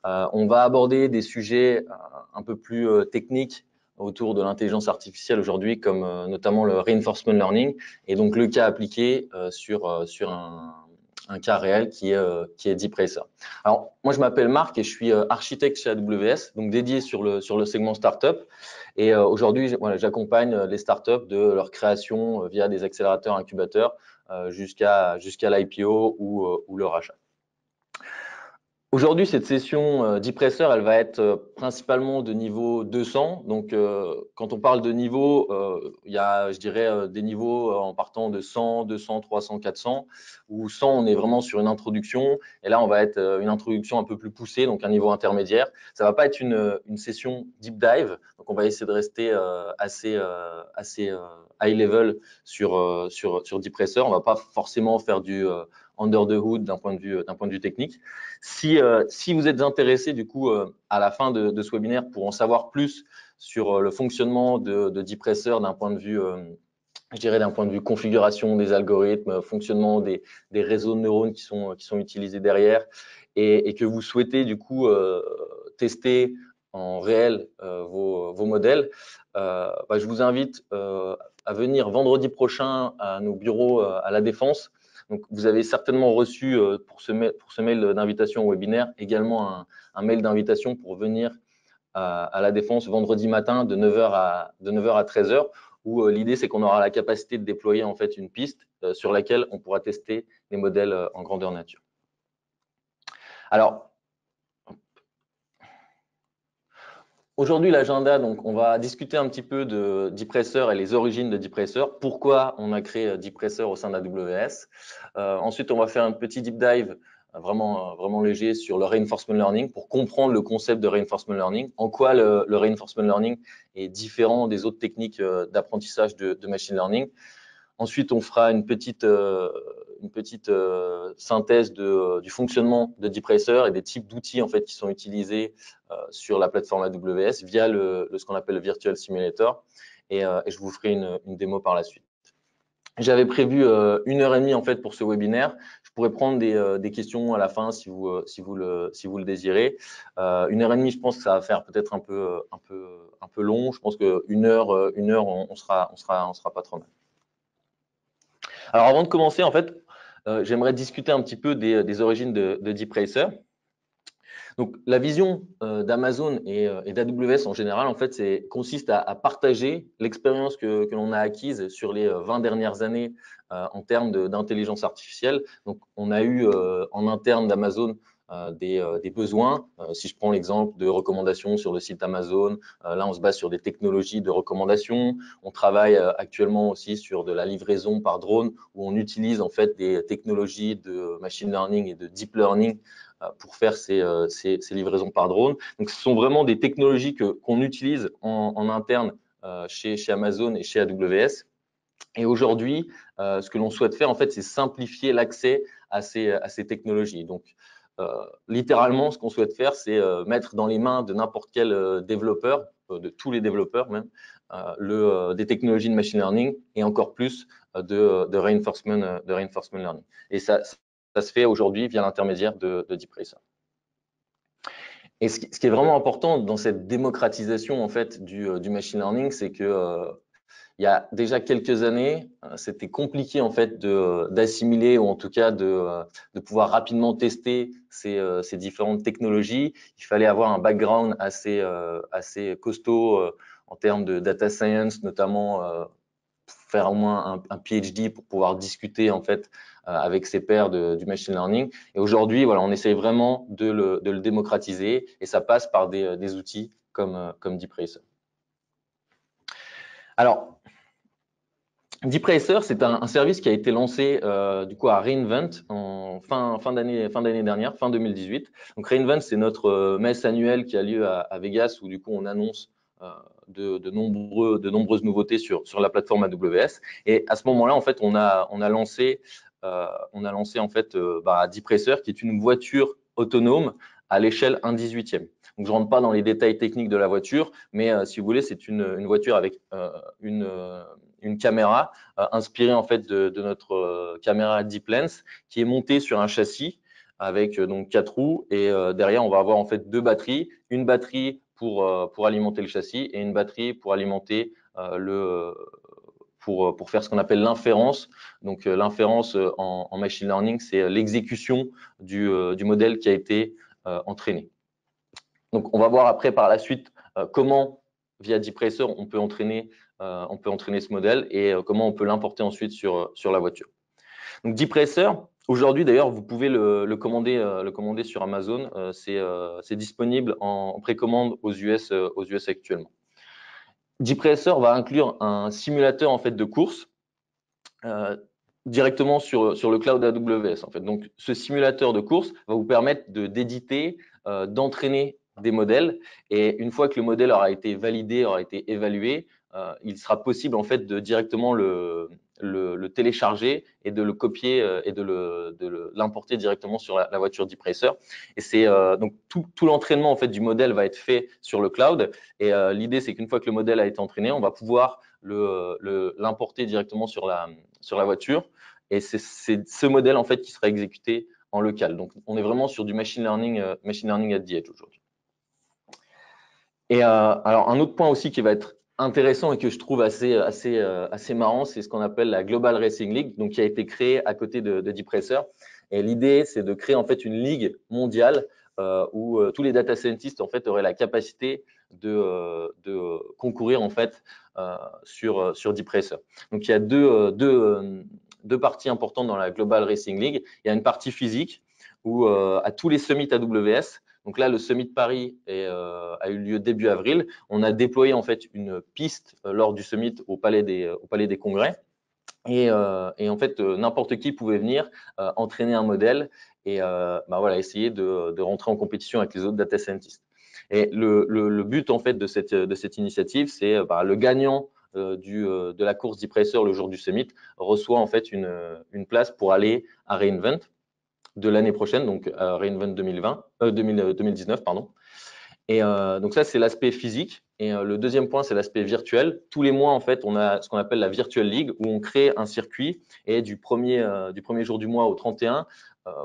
On va aborder des sujets un peu plus techniques autour de l'intelligence artificielle aujourd'hui, comme notamment le reinforcement learning, et donc le cas appliqué sur un cas réel qui est DeepRacer. Alors, moi, je m'appelle Marc et je suis architecte chez AWS, donc dédié sur le segment startup. Et aujourd'hui, voilà, j'accompagne les startups de leur création via des accélérateurs, incubateurs, jusqu'à l'IPO ou le rachat. Aujourd'hui, cette session DeepRacer, elle va être principalement de niveau 200. Donc, quand on parle de niveau, il y a, je dirais, des niveaux en partant de 100, 200, 300, 400. Où 100, on est vraiment sur une introduction. Et là, on va être une introduction un peu plus poussée, donc un niveau intermédiaire. Ça va pas être une session deep dive. Donc, on va essayer de rester assez high level sur DeepRacer. On va pas forcément faire du under the hood d'un point de vue technique. Si vous êtes intéressé du coup à la fin de ce webinaire pour en savoir plus sur le fonctionnement de DeepRacer d'un point de vue, je dirais d'un point de vue configuration des algorithmes, fonctionnement des réseaux de neurones qui sont utilisés derrière, et que vous souhaitez du coup tester en réel vos modèles, je vous invite à venir vendredi prochain à nos bureaux à La Défense. Donc, vous avez certainement reçu pour ce mail d'invitation au webinaire également un mail d'invitation pour venir à La Défense vendredi matin de 9h à 13h, où l'idée c'est qu'on aura la capacité de déployer en fait une piste sur laquelle on pourra tester les modèles en grandeur nature. Alors, aujourd'hui, l'agenda, donc on va discuter un petit peu de DeepRacer et les origines de DeepRacer, pourquoi on a créé DeepRacer au sein d'AWS. Ensuite, on va faire un petit deep dive vraiment léger sur le reinforcement learning pour comprendre le concept de reinforcement learning, en quoi le reinforcement learning est différent des autres techniques d'apprentissage de machine learning. Ensuite, on fera une petite synthèse du fonctionnement de DeepRacer et des types d'outils en fait qui sont utilisés sur la plateforme AWS via ce qu'on appelle le Virtual Simulator. Et je vous ferai une démo par la suite. J'avais prévu 1h30 en fait pour ce webinaire. Je pourrais prendre des questions à la fin si vous le désirez. 1h30, je pense que ça va faire peut-être un peu long. Je pense que une heure, on sera pas trop mal. Alors, avant de commencer, en fait, j'aimerais discuter un petit peu des origines de DeepRacer. Donc, la vision d'Amazon et d'AWS en général, en fait, consiste à partager l'expérience que l'on a acquise sur les 20 dernières années en termes d'intelligence artificielle. Donc, on a eu en interne d'Amazon des besoins. Si je prends l'exemple de recommandations sur le site Amazon, là, on se base sur des technologies de recommandation. On travaille actuellement aussi sur de la livraison par drone, où on utilise en fait des technologies de machine learning et de deep learning pour faire ces livraisons par drone. Donc, ce sont vraiment des technologies qu'on utilise en interne chez Amazon et chez AWS. Et aujourd'hui, ce que l'on souhaite faire, en fait, c'est simplifier l'accès à ces technologies. Donc, littéralement, ce qu'on souhaite faire, c'est mettre dans les mains de n'importe quel développeur, de tous les développeurs même, des technologies de machine learning et encore plus de reinforcement learning. Et ça se fait aujourd'hui via l'intermédiaire de DeepRacer. Et ce qui est vraiment important dans cette démocratisation en fait du machine learning, c'est que il y a déjà quelques années, c'était compliqué en fait d'assimiler ou en tout cas de pouvoir rapidement tester ces différentes technologies. Il fallait avoir un background assez costaud en termes de data science, notamment faire au moins un PhD pour pouvoir discuter en fait avec ses pairs du machine learning. Et aujourd'hui, voilà, on essaye vraiment de le démocratiser et ça passe par des outils comme DeepRacer. Alors, DeepRacer, c'est un service qui a été lancé du coup à re:Invent en fin d'année dernière, fin 2018. Donc re:Invent, c'est notre messe annuelle qui a lieu à Vegas où du coup on annonce de nombreuses nouveautés sur la plateforme AWS. Et à ce moment-là, en fait, on a lancé en fait DeepRacer, qui est une voiture autonome à l'échelle 1/18e. Donc, je rentre pas dans les détails techniques de la voiture, mais si vous voulez, c'est une voiture avec une caméra inspirée en fait de notre caméra Deep Lens qui est montée sur un châssis avec donc 4 roues et derrière on va avoir en fait 2 batteries, une batterie pour alimenter le châssis et une batterie pour alimenter pour faire ce qu'on appelle l'inférence. Donc l'inférence en machine learning, c'est l'exécution du modèle qui a été entraîné. Donc on va voir après par la suite comment via DeepRacer on peut entraîner ce modèle et comment on peut l'importer ensuite sur la voiture. Donc DeepRacer, aujourd'hui d'ailleurs, vous pouvez le commander sur Amazon. C'est disponible en précommande aux US actuellement. DeepRacer va inclure un simulateur en fait de course directement sur le cloud AWS. En fait. Donc ce simulateur de course va vous permettre d'éditer, d'entraîner des modèles et une fois que le modèle aura été validé, aura été évalué, il sera possible en fait de directement le télécharger et de le copier et de l'importer directement sur la voiture DeepRacer. Et c'est donc tout l'entraînement en fait du modèle va être fait sur le cloud. Et l'idée c'est qu'une fois que le modèle a été entraîné, on va pouvoir l'importer directement sur la voiture. Et c'est ce modèle en fait qui sera exécuté en local. Donc on est vraiment sur du machine learning at the edge aujourd'hui. Et alors un autre point aussi qui va être intéressant et que je trouve assez marrant, c'est ce qu'on appelle la Global Racing League, donc qui a été créée à côté de DeepRacer. Et l'idée, c'est de créer en fait une ligue mondiale où tous les data scientists en fait auraient la capacité de concourir en fait sur DeepRacer. Donc il y a deux parties importantes dans la Global Racing League. Il y a une partie physique où à tous les summits AWS. Donc là, le Summit de Paris a eu lieu début avril. On a déployé en fait une piste lors du Summit au Palais des Congrès. Et en fait, n'importe qui pouvait venir entraîner un modèle et voilà, essayer de rentrer en compétition avec les autres data scientists. Et le but en fait de cette initiative, c'est le gagnant de la course DeepRacer le jour du Summit reçoit en fait une place pour aller à re:Invent de l'année prochaine, donc re:Invent 2019, pardon. Et donc ça, c'est l'aspect physique. Et le deuxième point, c'est l'aspect virtuel. Tous les mois, en fait, on a ce qu'on appelle la Virtual League, où on crée un circuit. Et du premier jour du mois au 31,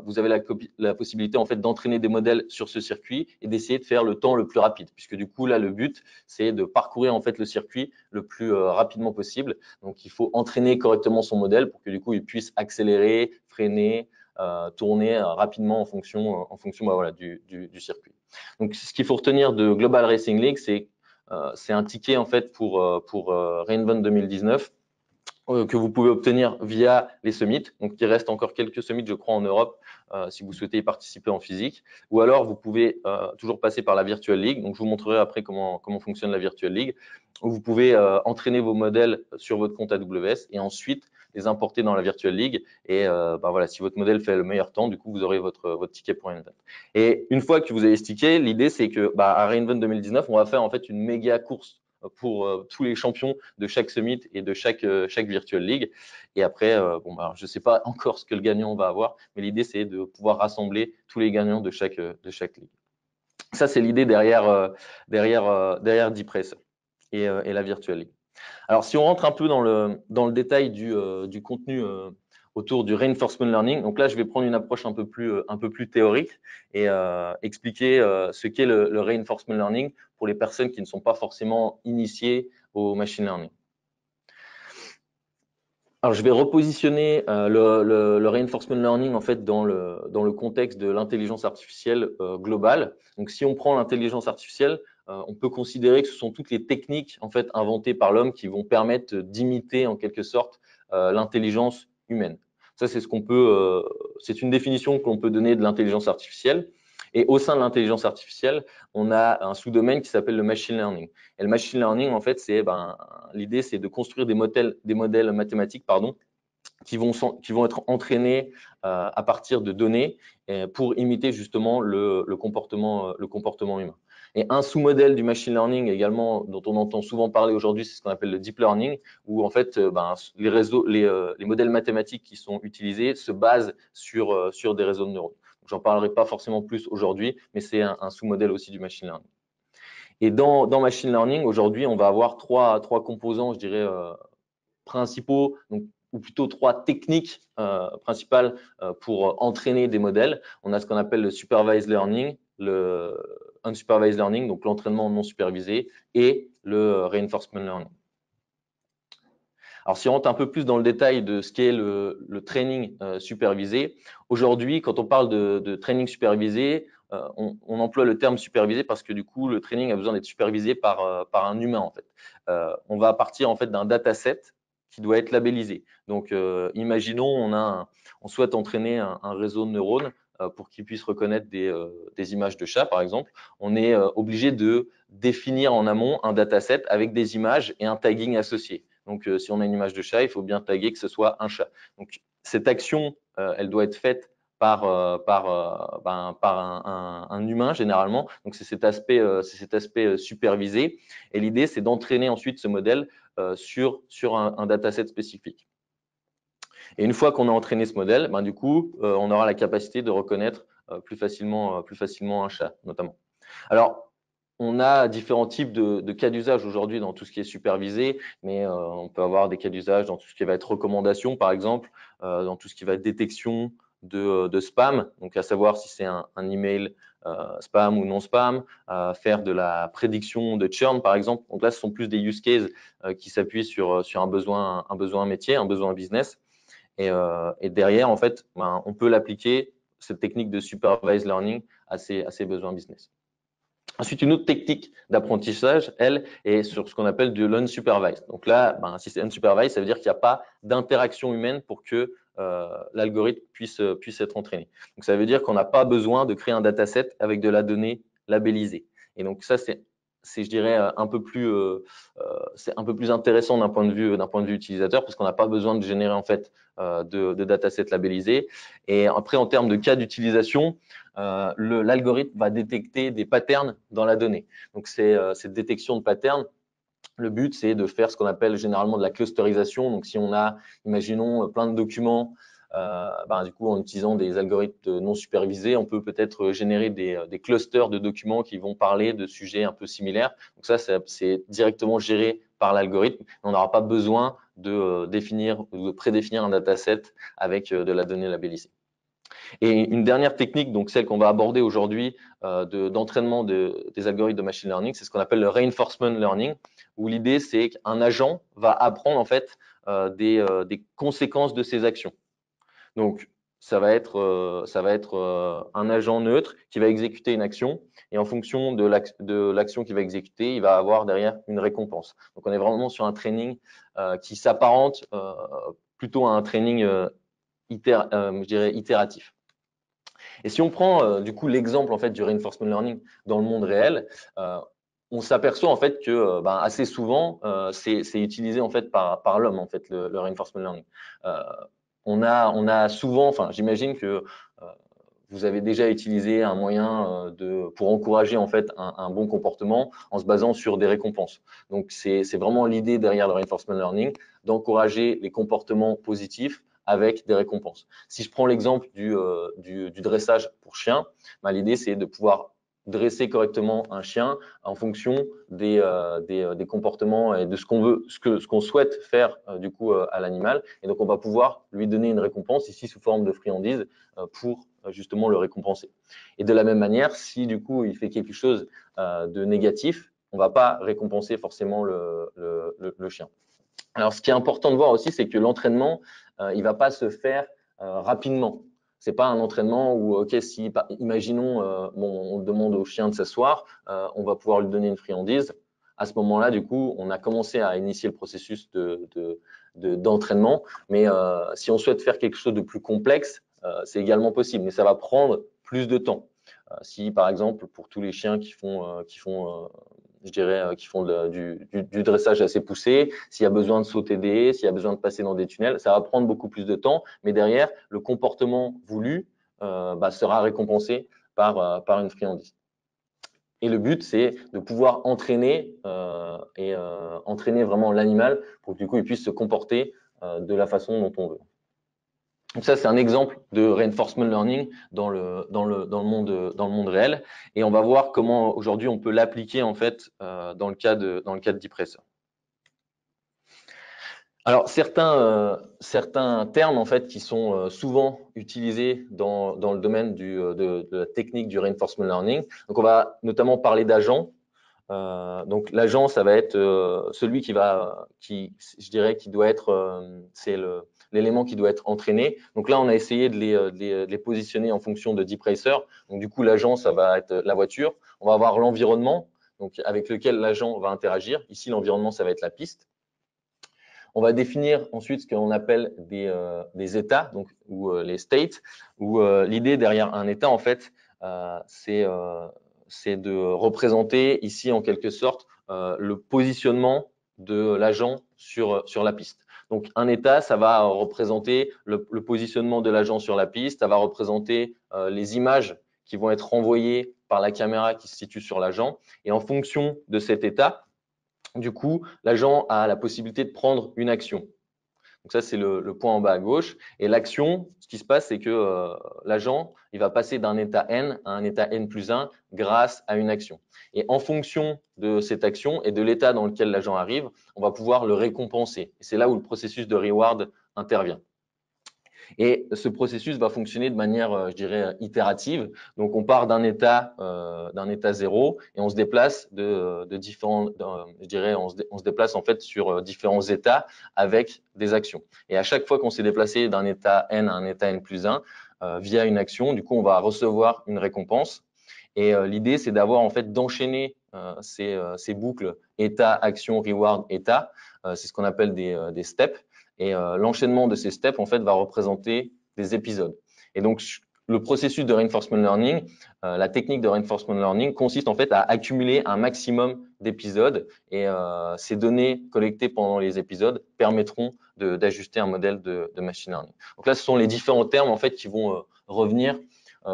vous avez la possibilité en fait d'entraîner des modèles sur ce circuit et d'essayer de faire le temps le plus rapide, puisque du coup là, le but, c'est de parcourir en fait le circuit le plus rapidement possible. Donc, il faut entraîner correctement son modèle pour que du coup, il puisse accélérer, freiner, tourner rapidement en fonction voilà, du circuit. Donc, ce qu'il faut retenir de Global Racing League, c'est un ticket en fait pour re:Invent 2019 que vous pouvez obtenir via les summits. Donc, il reste encore quelques summits, je crois, en Europe, si vous souhaitez y participer en physique. Ou alors, vous pouvez toujours passer par la Virtual League. Donc, je vous montrerai après comment fonctionne la Virtual League, où vous pouvez entraîner vos modèles sur votre compte AWS et ensuite les importer dans la Virtual League. Et voilà, si votre modèle fait le meilleur temps, du coup, vous aurez votre ticket pour re:Invent. Et une fois que vous avez ce ticket, l'idée, c'est que à re:Invent 2019, on va faire en fait une méga course pour tous les champions de chaque summit et de chaque Virtual League. Et après, je ne sais pas encore ce que le gagnant va avoir, mais l'idée, c'est de pouvoir rassembler tous les gagnants de chaque ligue. Ça, c'est l'idée derrière DeepRacer et la Virtual League. Alors, si on rentre un peu dans le détail du contenu autour du reinforcement learning, donc là, je vais prendre une approche un peu plus théorique et expliquer ce qu'est le reinforcement learning pour les personnes qui ne sont pas forcément initiées au machine learning. Alors, je vais repositionner le reinforcement learning en fait dans le contexte de l'intelligence artificielle globale. Donc, si on prend l'intelligence artificielle, on peut considérer que ce sont toutes les techniques en fait inventées par l'homme qui vont permettre d'imiter en quelque sorte l'intelligence humaine. Ça, c'est c'est une définition qu'on peut donner de l'intelligence artificielle. Et au sein de l'intelligence artificielle, on a un sous-domaine qui s'appelle le machine learning. Et le machine learning, en fait, l'idée, c'est de construire des modèles mathématiques, qui vont être entraînés à partir de données pour imiter justement le comportement humain. Et un sous-modèle du machine learning également, dont on entend souvent parler aujourd'hui, c'est ce qu'on appelle le deep learning, où en fait les modèles mathématiques qui sont utilisés se basent sur des réseaux de neurones. J'en parlerai pas forcément plus aujourd'hui, mais c'est un sous-modèle aussi du machine learning. Et dans machine learning, aujourd'hui, on va avoir trois composants, je dirais, principaux. Donc, ou plutôt trois techniques principales pour entraîner des modèles. On a ce qu'on appelle le supervised learning, le unsupervised learning, donc l'entraînement non supervisé, et le reinforcement learning. Alors, si on rentre un peu plus dans le détail de ce qu'est le training supervisé, aujourd'hui, quand on parle de training supervisé, on emploie le terme supervisé parce que du coup, le training a besoin d'être supervisé par un humain en fait. On va partir en fait d'un dataset qui doit être labellisé. Donc, imaginons on souhaite entraîner un réseau de neurones pour qu'ils puissent reconnaître des images de chats, par exemple. On est obligé de définir en amont un dataset avec des images et un tagging associé. Donc, si on a une image de chat, il faut bien taguer que ce soit un chat. Donc, cette action, elle doit être faite par un humain généralement. Donc, c'est cet aspect supervisé. Et l'idée, c'est d'entraîner ensuite ce modèle sur un dataset spécifique. Et une fois qu'on a entraîné ce modèle, du coup, on aura la capacité de reconnaître plus facilement un chat, notamment. Alors, on a différents types de cas d'usage aujourd'hui dans tout ce qui est supervisé, mais on peut avoir des cas d'usage dans tout ce qui va être recommandation, par exemple, dans tout ce qui va être détection de spam, donc à savoir si c'est un email spam ou non spam, faire de la prédiction de churn, par exemple. Donc là, ce sont plus des use cases qui s'appuient sur un besoin métier, un besoin business. Et derrière, en fait, on peut l'appliquer, cette technique de supervised learning, à ces besoins business. Ensuite, une autre technique d'apprentissage, elle, est sur ce qu'on appelle de l'unsupervised. Donc là, si c'est unsupervised, ça veut dire qu'il n'y a pas d'interaction humaine pour que l'algorithme puisse être entraîné. Donc ça veut dire qu'on n'a pas besoin de créer un dataset avec de la donnée labellisée. Et donc ça, c'est je dirais un peu plus intéressant d'un point de vue utilisateur parce qu'on n'a pas besoin de générer en fait de dataset labellisé. Et après, en termes de cas d'utilisation, l'algorithme va détecter des patterns dans la donnée. Donc, cette détection de patterns, le but, c'est de faire ce qu'on appelle généralement de la clusterisation. Donc, si on a, imaginons, plein de documents, du coup, en utilisant des algorithmes non supervisés, on peut peut-être générer des clusters de documents qui vont parler de sujets un peu similaires. Donc ça, c'est directement géré par l'algorithme. On n'aura pas besoin de définir ou de prédéfinir un dataset avec de la donnée labellisée. Et une dernière technique, donc celle qu'on va aborder aujourd'hui d'entraînement des algorithmes de machine learning, c'est ce qu'on appelle le reinforcement learning, où l'idée c'est qu'un agent va apprendre en fait des conséquences de ses actions. Donc ça va être un agent neutre qui va exécuter une action et en fonction de l'action qu'il va exécuter, il va avoir derrière une récompense. Donc on est vraiment sur un training qui s'apparente plutôt à un training je dirais itératif. Et si on prend du coup l'exemple en fait du reinforcement learning dans le monde réel, on s'aperçoit en fait que assez souvent c'est utilisé en fait par l'homme en fait le reinforcement learning. On a souvent, enfin j'imagine que vous avez déjà utilisé un moyen pour encourager en fait un bon comportement en se basant sur des récompenses. Donc c'est vraiment l'idée derrière le reinforcement learning, d'encourager les comportements positifs avec des récompenses. Si je prends l'exemple du dressage pour chien, l'idée c'est de pouvoir dresser correctement un chien en fonction des comportements et de ce qu'on veut, ce qu'on souhaite faire du coup à l'animal. Et donc on va pouvoir lui donner une récompense ici sous forme de friandises pour justement le récompenser. Et de la même manière, si du coup il fait quelque chose de négatif, on ne va pas récompenser forcément le chien. Alors, ce qui est important de voir aussi, c'est que l'entraînement, il ne va pas se faire rapidement. C'est pas un entraînement où, ok, si, imaginons, on demande au chien de s'asseoir, on va pouvoir lui donner une friandise. À ce moment-là, du coup, on a commencé à initier le processus d'entraînement. Mais si on souhaite faire quelque chose de plus complexe, c'est également possible, mais ça va prendre plus de temps. Si, par exemple, pour tous les chiens qui font du dressage assez poussé, s'il y a besoin de sauter des haies, s'il y a besoin de passer dans des tunnels, ça va prendre beaucoup plus de temps, mais derrière, le comportement voulu sera récompensé par une friandise. Et le but, c'est de pouvoir entraîner entraîner vraiment l'animal pour que du coup, il puisse se comporter de la façon dont on veut. Donc ça, c'est un exemple de reinforcement learning dans le monde réel. Et on va voir comment aujourd'hui on peut l'appliquer en fait dans le cas de deep-racer. Alors, certains termes en fait qui sont souvent utilisés dans le domaine de la technique du reinforcement learning. Donc, on va notamment parler d'agent. Donc, l'agent, ça va être celui je dirais, qui doit être, c'est l'élément qui doit être entraîné. Donc là, on a essayé de les positionner en fonction de deep racer. Donc, du coup, l'agent, ça va être la voiture. On va avoir l'environnement, donc avec lequel l'agent va interagir. Ici, l'environnement, ça va être la piste. On va définir ensuite ce qu'on appelle des états, donc, ou les states, où l'idée derrière un état, en fait, c'est de représenter ici, en quelque sorte, le positionnement de l'agent sur la piste. Donc, un état, ça va représenter le positionnement de l'agent sur la piste, ça va représenter les images qui vont être renvoyées par la caméra qui se situe sur l'agent. Et en fonction de cet état, du coup, l'agent a la possibilité de prendre une action. Donc ça, c'est le point en bas à gauche. Et l'action, ce qui se passe, c'est que l'agent, il va passer d'un état N à un état N+1 grâce à une action. Et en fonction de cette action et de l'état dans lequel l'agent arrive, on va pouvoir le récompenser. Et c'est là où le processus de reward intervient. Et ce processus va fonctionner de manière, je dirais, itérative. Donc, on part d'un état 0 et on se déplace je dirais, on se déplace en fait sur différents états avec des actions. Et à chaque fois qu'on s'est déplacé d'un état N à un état N+1 via une action, du coup, on va recevoir une récompense. Et l'idée, c'est d'avoir en fait d'enchaîner ces boucles état, action, reward, état. C'est ce qu'on appelle des steps. Et l'enchaînement de ces steps, en fait, va représenter des épisodes. Et donc, le processus de reinforcement learning, la technique de reinforcement learning consiste en fait à accumuler un maximum d'épisodes et ces données collectées pendant les épisodes permettront d'ajuster un modèle de machine learning. Donc là, ce sont les différents termes en fait qui vont revenir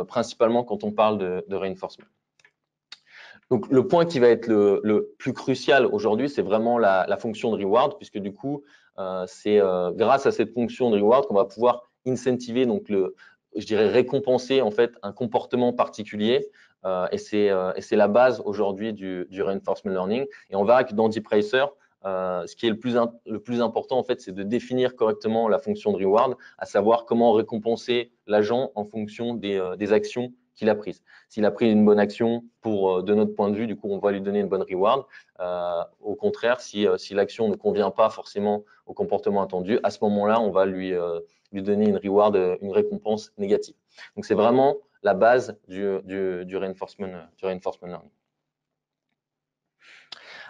principalement quand on parle de reinforcement. Donc, le point qui va être le plus crucial aujourd'hui, c'est vraiment la fonction de reward, puisque du coup, c'est grâce à cette fonction de reward qu'on va pouvoir incentiver, donc je dirais récompenser en fait un comportement particulier. Et c'est la base aujourd'hui du reinforcement learning. Et on verra que dans Deep Racer, ce qui est le plus important en fait, c'est de définir correctement la fonction de reward, à savoir comment récompenser l'agent en fonction des actions qu'il a prises. S'il a pris une bonne action de notre point de vue, du coup, on va lui donner une bonne reward. Au contraire, si l'action ne convient pas forcément au comportement attendu, à ce moment-là, on va lui donner une reward, une récompense négative. Donc, c'est vraiment la base du reinforcement learning.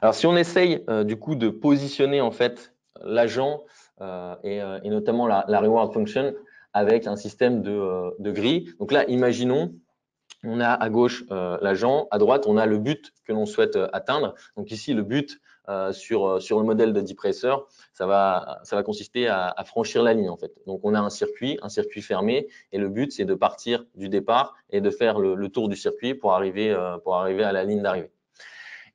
Alors, si on essaye du coup de positionner en fait l'agent et notamment la reward function avec un système de grille. Donc là, imaginons on a à gauche l'agent, à droite, on a le but que l'on souhaite atteindre. Donc ici, le but sur le modèle de Deep Racer, ça va consister à franchir la ligne en fait. Donc on a un circuit fermé, et le but c'est de partir du départ et de faire le tour du circuit pour arriver à la ligne d'arrivée.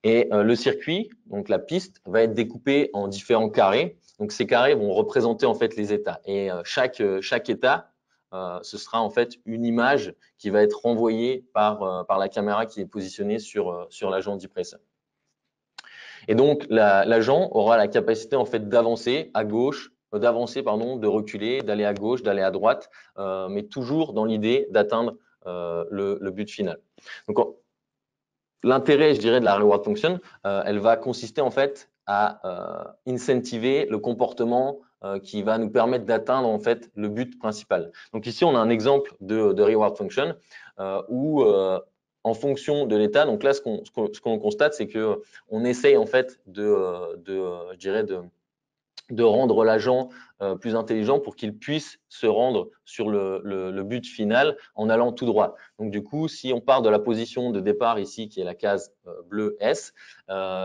Et le circuit, donc la piste, va être découpé en différents carrés. Donc ces carrés vont représenter en fait les états. Et chaque état, ce sera en fait une image qui va être renvoyée par la caméra qui est positionnée sur l'agent Deep Racer. Et donc l'agent aura la capacité en fait d'avancer à gauche, de reculer, d'aller à gauche, d'aller à droite, mais toujours dans l'idée d'atteindre le but final. Donc l'intérêt, je dirais, de la reward function, elle va consister en fait à incentiver le comportement qui va nous permettre d'atteindre en fait le but principal. Donc ici, on a un exemple de reward function où en fonction de l'état, donc là, ce qu'on constate, c'est que on essaye en fait je dirais de rendre l'agent plus intelligent pour qu'il puisse se rendre sur le but final en allant tout droit. Donc du coup, si on part de la position de départ ici, qui est la case bleue S,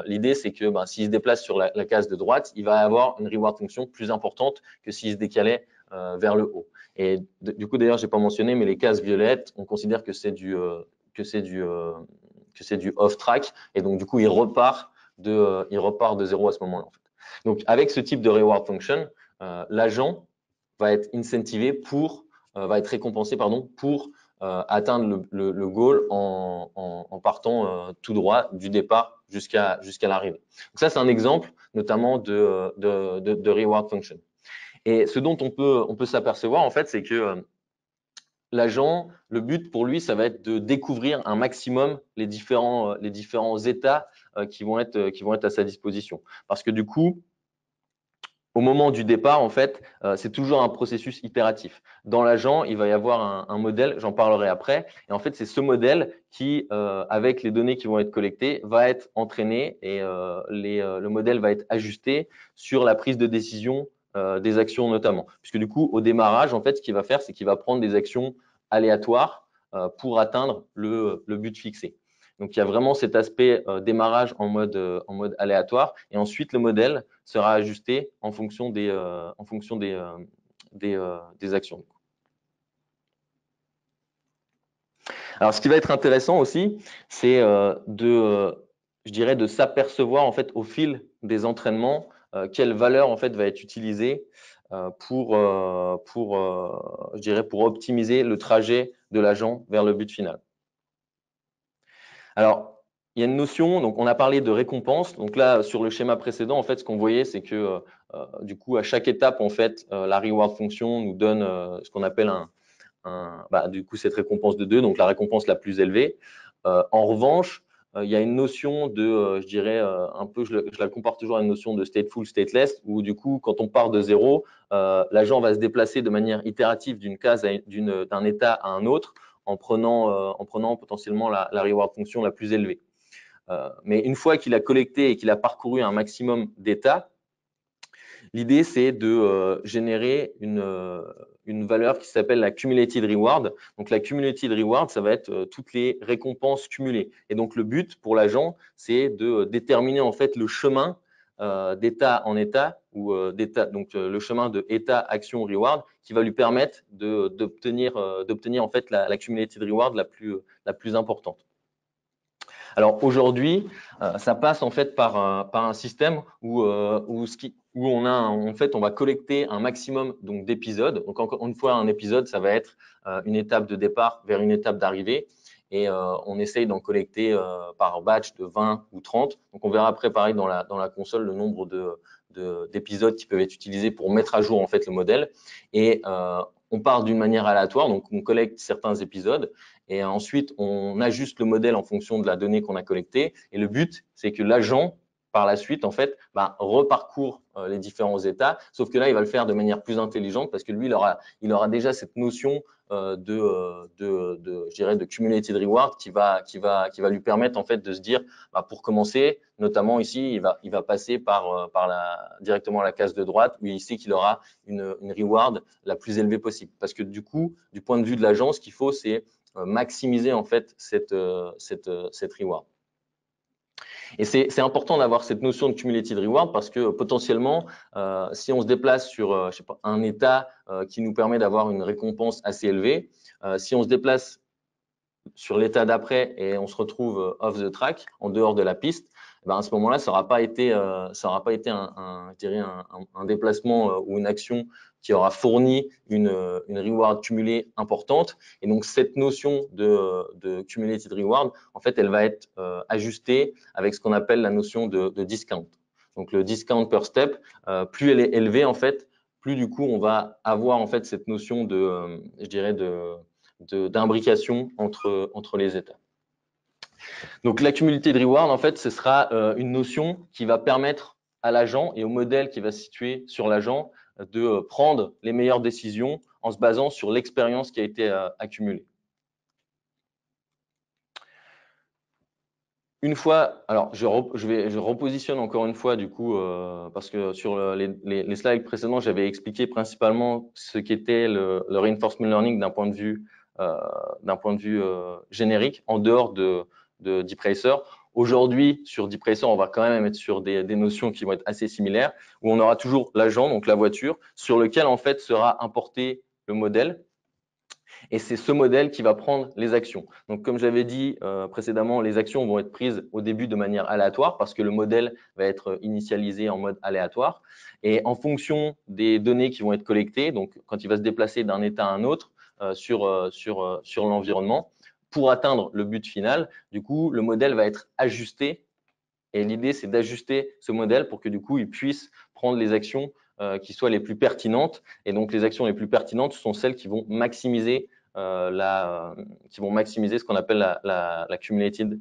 l'idée c'est que s'il se déplace sur la case de droite, il va avoir une reward function plus importante que s'il se décalait vers le haut. Et du coup, d'ailleurs, j'ai pas mentionné, mais les cases violettes, on considère que c'est du off track, et donc du coup, il repart de zéro à ce moment-là. En fait. Donc, avec ce type de reward function, l'agent va être incentivé va être récompensé pour atteindre le goal en partant tout droit du départ jusqu'à l'arrivée. Donc ça, c'est un exemple notamment de reward function. Et ce dont on peut s'apercevoir, en fait, c'est que l'agent, le but pour lui, ça va être de découvrir un maximum les différents états qui vont être à sa disposition. Parce que du coup, au moment du départ, en fait, c'est toujours un processus itératif. Dans l'agent, il va y avoir un modèle, j'en parlerai après. Et en fait, c'est ce modèle qui, avec les données qui vont être collectées, va être entraîné et le modèle va être ajusté sur la prise de décision des actions notamment. Puisque du coup, au démarrage, en fait, ce qu'il va faire, c'est qu'il va prendre des actions aléatoires pour atteindre le but fixé. Donc, il y a vraiment cet aspect démarrage en mode aléatoire. Et ensuite, le modèle sera ajusté en fonction des actions. Alors, ce qui va être intéressant aussi, c'est je dirais, de s'apercevoir en fait au fil des entraînements quelle valeur en fait va être utilisée pour optimiser le trajet de l'agent vers le but final. Alors, il y a une notion, donc on a parlé de récompense. Donc là, sur le schéma précédent, en fait, ce qu'on voyait, c'est que du coup, à chaque étape, en fait, la reward function nous donne ce qu'on appelle du coup, cette récompense de 2, donc la récompense la plus élevée. En revanche, il y a une notion de, je dirais, un peu, je la compare toujours à une notion de stateful, stateless, où du coup, quand on part de 0, l'agent va se déplacer de manière itérative d'une case, d'un état à un autre, en prenant potentiellement la reward function la plus élevée. Mais une fois qu'il a collecté et qu'il a parcouru un maximum d'états, l'idée, c'est de générer une valeur qui s'appelle la cumulative reward. Donc, la cumulative reward, ça va être toutes les récompenses cumulées. Et donc, le but pour l'agent, c'est de déterminer en fait le chemin d'état en état ou donc le chemin de état, action, reward qui va lui permettre d'obtenir en fait la cumulative reward la plus importante. Alors aujourd'hui, ça passe en fait par un système où on va collecter un maximum donc d'épisodes. Donc encore une fois, un épisode, ça va être une étape de départ vers une étape d'arrivée. Et on essaye d'en collecter par batch de 20 ou 30. Donc on verra après pareil dans la console le nombre d'épisodes qui peuvent être utilisés pour mettre à jour en fait le modèle. Et on part d'une manière aléatoire, donc on collecte certains épisodes et ensuite on ajuste le modèle en fonction de la donnée qu'on a collectée. Et le but, c'est que l'agent, par la suite, en fait, reparcourt les différents états, sauf que là, il va le faire de manière plus intelligente parce que lui, il aura déjà cette notion je dirais, de cumulative reward qui va lui permettre en fait de se dire, pour commencer, notamment ici, il va passer directement à la case de droite où il sait qu'il aura une reward la plus élevée possible. Parce que du coup, du point de vue de l'agent, ce qu'il faut, c'est maximiser en fait cette reward. Et c'est important d'avoir cette notion de cumulative reward parce que potentiellement, si on se déplace sur je sais pas, un état qui nous permet d'avoir une récompense assez élevée, si on se déplace sur l'état d'après et on se retrouve off the track, en dehors de la piste, à ce moment-là, ça n'aura pas été un déplacement ou une action qui aura fourni une reward cumulée importante. Et donc, cette notion de cumulative reward, en fait, elle va être ajustée avec ce qu'on appelle la notion de discount. Donc, le discount per step, plus elle est élevée, en fait, plus du coup, on va avoir en fait cette notion je dirais, d'imbrication entre les états. Donc, la cumulative reward, en fait, ce sera une notion qui va permettre à l'agent et au modèle qui va se situer sur l'agent de prendre les meilleures décisions en se basant sur l'expérience qui a été accumulée. Une fois, alors je repositionne encore une fois du coup parce que sur les slides précédents, j'avais expliqué principalement ce qu'était le reinforcement learning d'un point de vue générique en dehors de DeepRacer. Aujourd'hui, sur DeepRacer, on va quand même être sur des notions qui vont être assez similaires, où on aura toujours l'agent, donc la voiture, sur lequel en fait sera importé le modèle. Et c'est ce modèle qui va prendre les actions. Donc, comme j'avais dit précédemment, les actions vont être prises au début de manière aléatoire parce que le modèle va être initialisé en mode aléatoire. Et en fonction des données qui vont être collectées, donc quand il va se déplacer d'un état à un autre, sur l'environnement pour atteindre le but final. Du coup, le modèle va être ajusté et l'idée, c'est d'ajuster ce modèle pour que du coup, il puisse prendre les actions qui soient les plus pertinentes. Et donc, les actions les plus pertinentes sont celles qui vont maximiser ce qu'on appelle la cumulative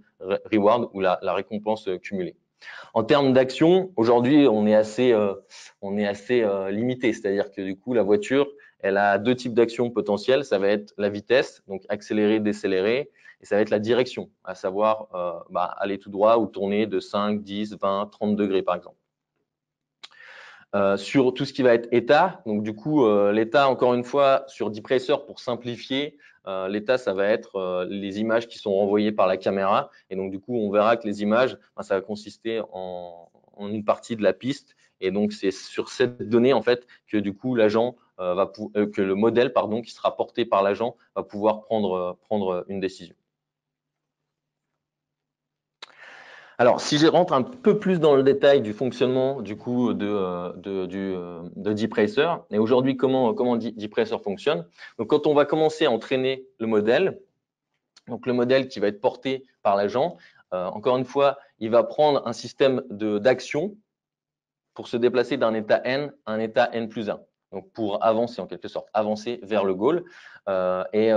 reward ou la récompense cumulée. En termes d'action, aujourd'hui, on est assez limité. C'est-à-dire que du coup, la voiture, elle a deux types d'actions potentielles. Ça va être la vitesse, donc accélérer, décélérer, et ça va être la direction, à savoir aller tout droit ou tourner de 5, 10, 20, 30 degrés, par exemple. Sur tout ce qui va être état, donc du coup, l'état, encore une fois, sur dePracer, pour simplifier, l'état, ça va être les images qui sont renvoyées par la caméra. Et donc, du coup, on verra que les images, ça va consister en une partie de la piste. Et donc, c'est sur cette donnée, en fait, que du coup, que le modèle, pardon, qui sera porté par l'agent va pouvoir prendre une décision. Alors, si je rentre un peu plus dans le détail du fonctionnement du coup de dePracer, et aujourd'hui comment dePracer fonctionne. Donc, quand on va commencer à entraîner le modèle, donc le modèle qui va être porté par l'agent, encore une fois, il va prendre un système d'action pour se déplacer d'un état n à un état n plus 1. Donc, pour avancer en quelque sorte, avancer vers le goal.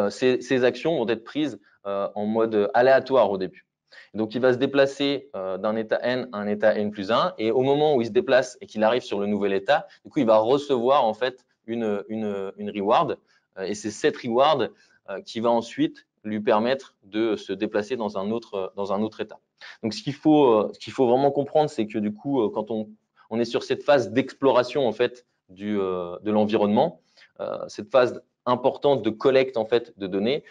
Ces actions vont être prises en mode aléatoire au début. Donc, il va se déplacer d'un état n à un état n plus 1. Et au moment où il se déplace et qu'il arrive sur le nouvel état, du coup, il va recevoir en fait une reward. Et c'est cette reward qui va ensuite lui permettre de se déplacer dans un autre état. Donc, ce qu'il faut vraiment comprendre, c'est que du coup, quand on est sur cette phase d'exploration en fait de l'environnement, cette phase importante de collecte en fait de données,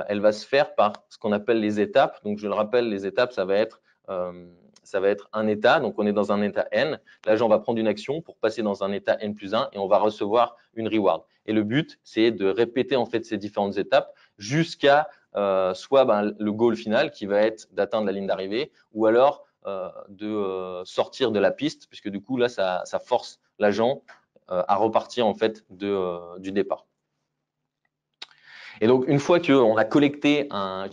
elle va se faire par ce qu'on appelle les étapes. Donc je le rappelle, les étapes, ça va être un état. Donc on est dans un état n. L'agent va prendre une action pour passer dans un état n plus 1 et on va recevoir une reward. Et le but, c'est de répéter en fait ces différentes étapes jusqu'à soit le goal final qui va être d'atteindre la ligne d'arrivée, ou alors de sortir de la piste, puisque du coup là ça force l'agent à repartir en fait du départ. Et donc une fois qu'on a collecté un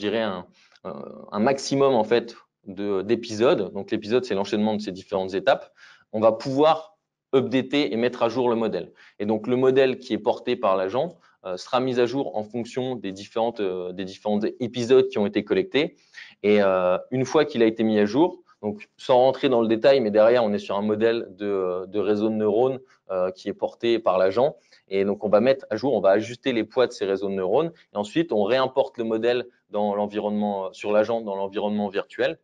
maximum en fait d'épisodes, donc l'épisode c'est l'enchaînement de ces différentes étapes, on va pouvoir updater et mettre à jour le modèle. Et donc le modèle qui est porté par l'agent sera mis à jour en fonction des différents épisodes qui ont été collectés. Et une fois qu'il a été mis à jour, donc sans rentrer dans le détail, mais derrière on est sur un modèle de réseau de neurones qui est porté par l'agent. Et donc on va mettre à jour, on va ajuster les poids de ces réseaux de neurones. Et ensuite on réimporte le modèle dans l'environnement sur l'agent dans l'environnement virtuel.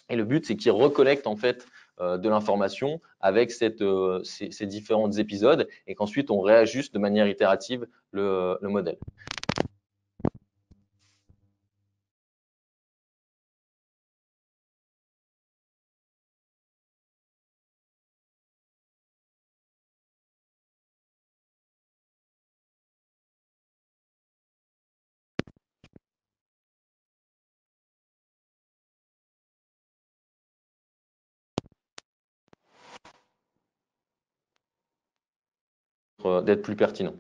Et le but c'est qu'il recollecte en fait de l'information avec ces différents épisodes et qu'ensuite on réajuste de manière itérative le modèle. D'être plus pertinent.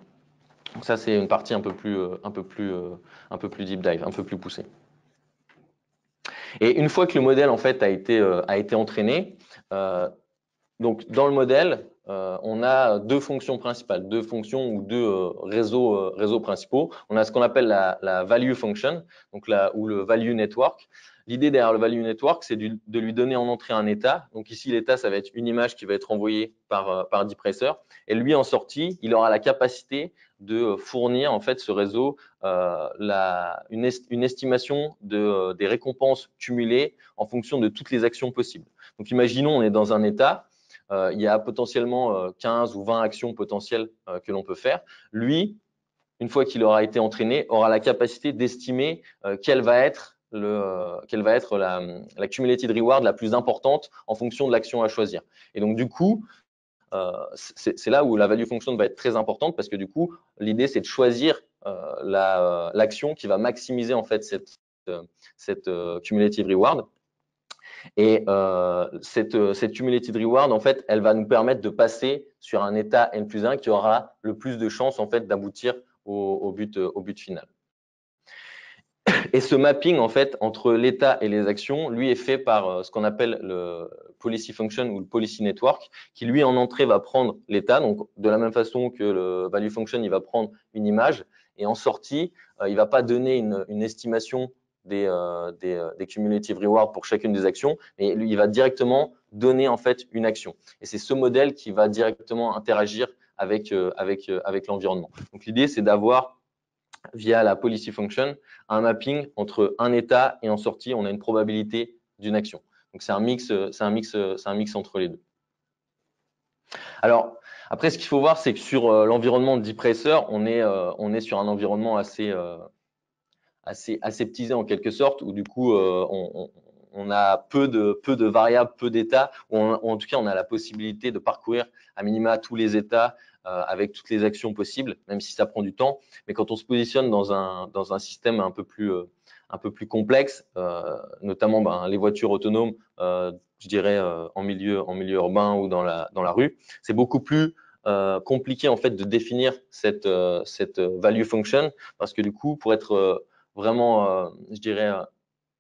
Donc ça c'est une partie un peu plus deep dive, un peu plus poussée. Et une fois que le modèle en fait a été entraîné, donc dans le modèle, on a deux fonctions principales, deux fonctions ou deux réseaux principaux. On a ce qu'on appelle la value function, donc ou le value network. L'idée derrière le value network, c'est de lui donner en entrée un état. Donc ici, l'état, ça va être une image qui va être envoyée par dePracer. Et lui, en sortie, il aura la capacité de fournir en fait ce réseau une estimation des récompenses cumulées en fonction de toutes les actions possibles. Donc imaginons, on est dans un état. Il y a potentiellement 15 ou 20 actions potentielles que l'on peut faire. Lui, une fois qu'il aura été entraîné, aura la capacité d'estimer quelle va être la cumulative reward la plus importante en fonction de l'action à choisir. Et donc, du coup, c'est là où la value function va être très importante parce que du coup, l'idée, c'est de choisir l'action qui va maximiser en fait cette cumulative reward. Et cette cumulative reward, en fait, elle va nous permettre de passer sur un état n plus 1 qui aura le plus de chances en fait d'aboutir au but final. Et ce mapping, en fait, entre l'état et les actions, lui, est fait par ce qu'on appelle le policy function ou le policy network, qui, lui, en entrée, va prendre l'état. Donc, de la même façon que le value function, il va prendre une image. Et en sortie, il ne va pas donner une estimation des cumulative rewards pour chacune des actions, mais lui, il va directement donner, en fait, une action. Et c'est ce modèle qui va directement interagir avec l'environnement. Donc, l'idée, c'est d'avoir via la policy function, un mapping entre un état et en sortie, on a une probabilité d'une action. Donc, c'est un mix entre les deux. Alors, après, ce qu'il faut voir, c'est que sur l'environnement de DeepRacer, on est sur un environnement assez aseptisé en quelque sorte, où du coup, on a peu de variables, peu d'états, ou en tout cas, on a la possibilité de parcourir à minima tous les états avec toutes les actions possibles, même si ça prend du temps. Mais quand on se positionne dans un système un peu plus complexe, notamment les voitures autonomes, je dirais en milieu urbain ou dans la rue, c'est beaucoup plus compliqué en fait de définir cette value function, parce que du coup, pour être vraiment, je dirais,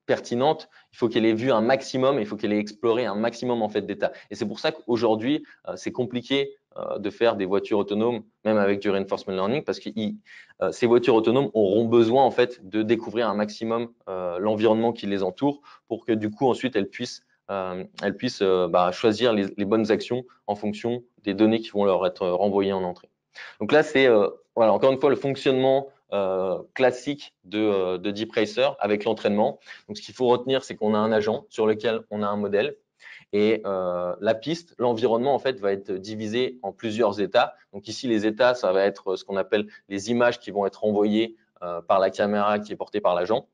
pertinente, il faut qu'elle ait vu un maximum, il faut qu'elle ait exploré un maximum en fait d'états. Et c'est pour ça qu'aujourd'hui, c'est compliqué de faire des voitures autonomes, même avec du reinforcement learning, parce que ces voitures autonomes auront besoin en fait de découvrir un maximum l'environnement qui les entoure, pour que du coup ensuite elles puissent choisir les bonnes actions en fonction des données qui vont leur être renvoyées en entrée. Donc là, c'est voilà, encore une fois le fonctionnement classique de DeepRacer avec l'entraînement. Donc, ce qu'il faut retenir, c'est qu'on a un agent sur lequel on a un modèle. Et la piste, l'environnement, en fait, va être divisé en plusieurs états. Donc ici, les états, ça va être ce qu'on appelle les images qui vont être envoyées par la caméra qui est portée par l'agent.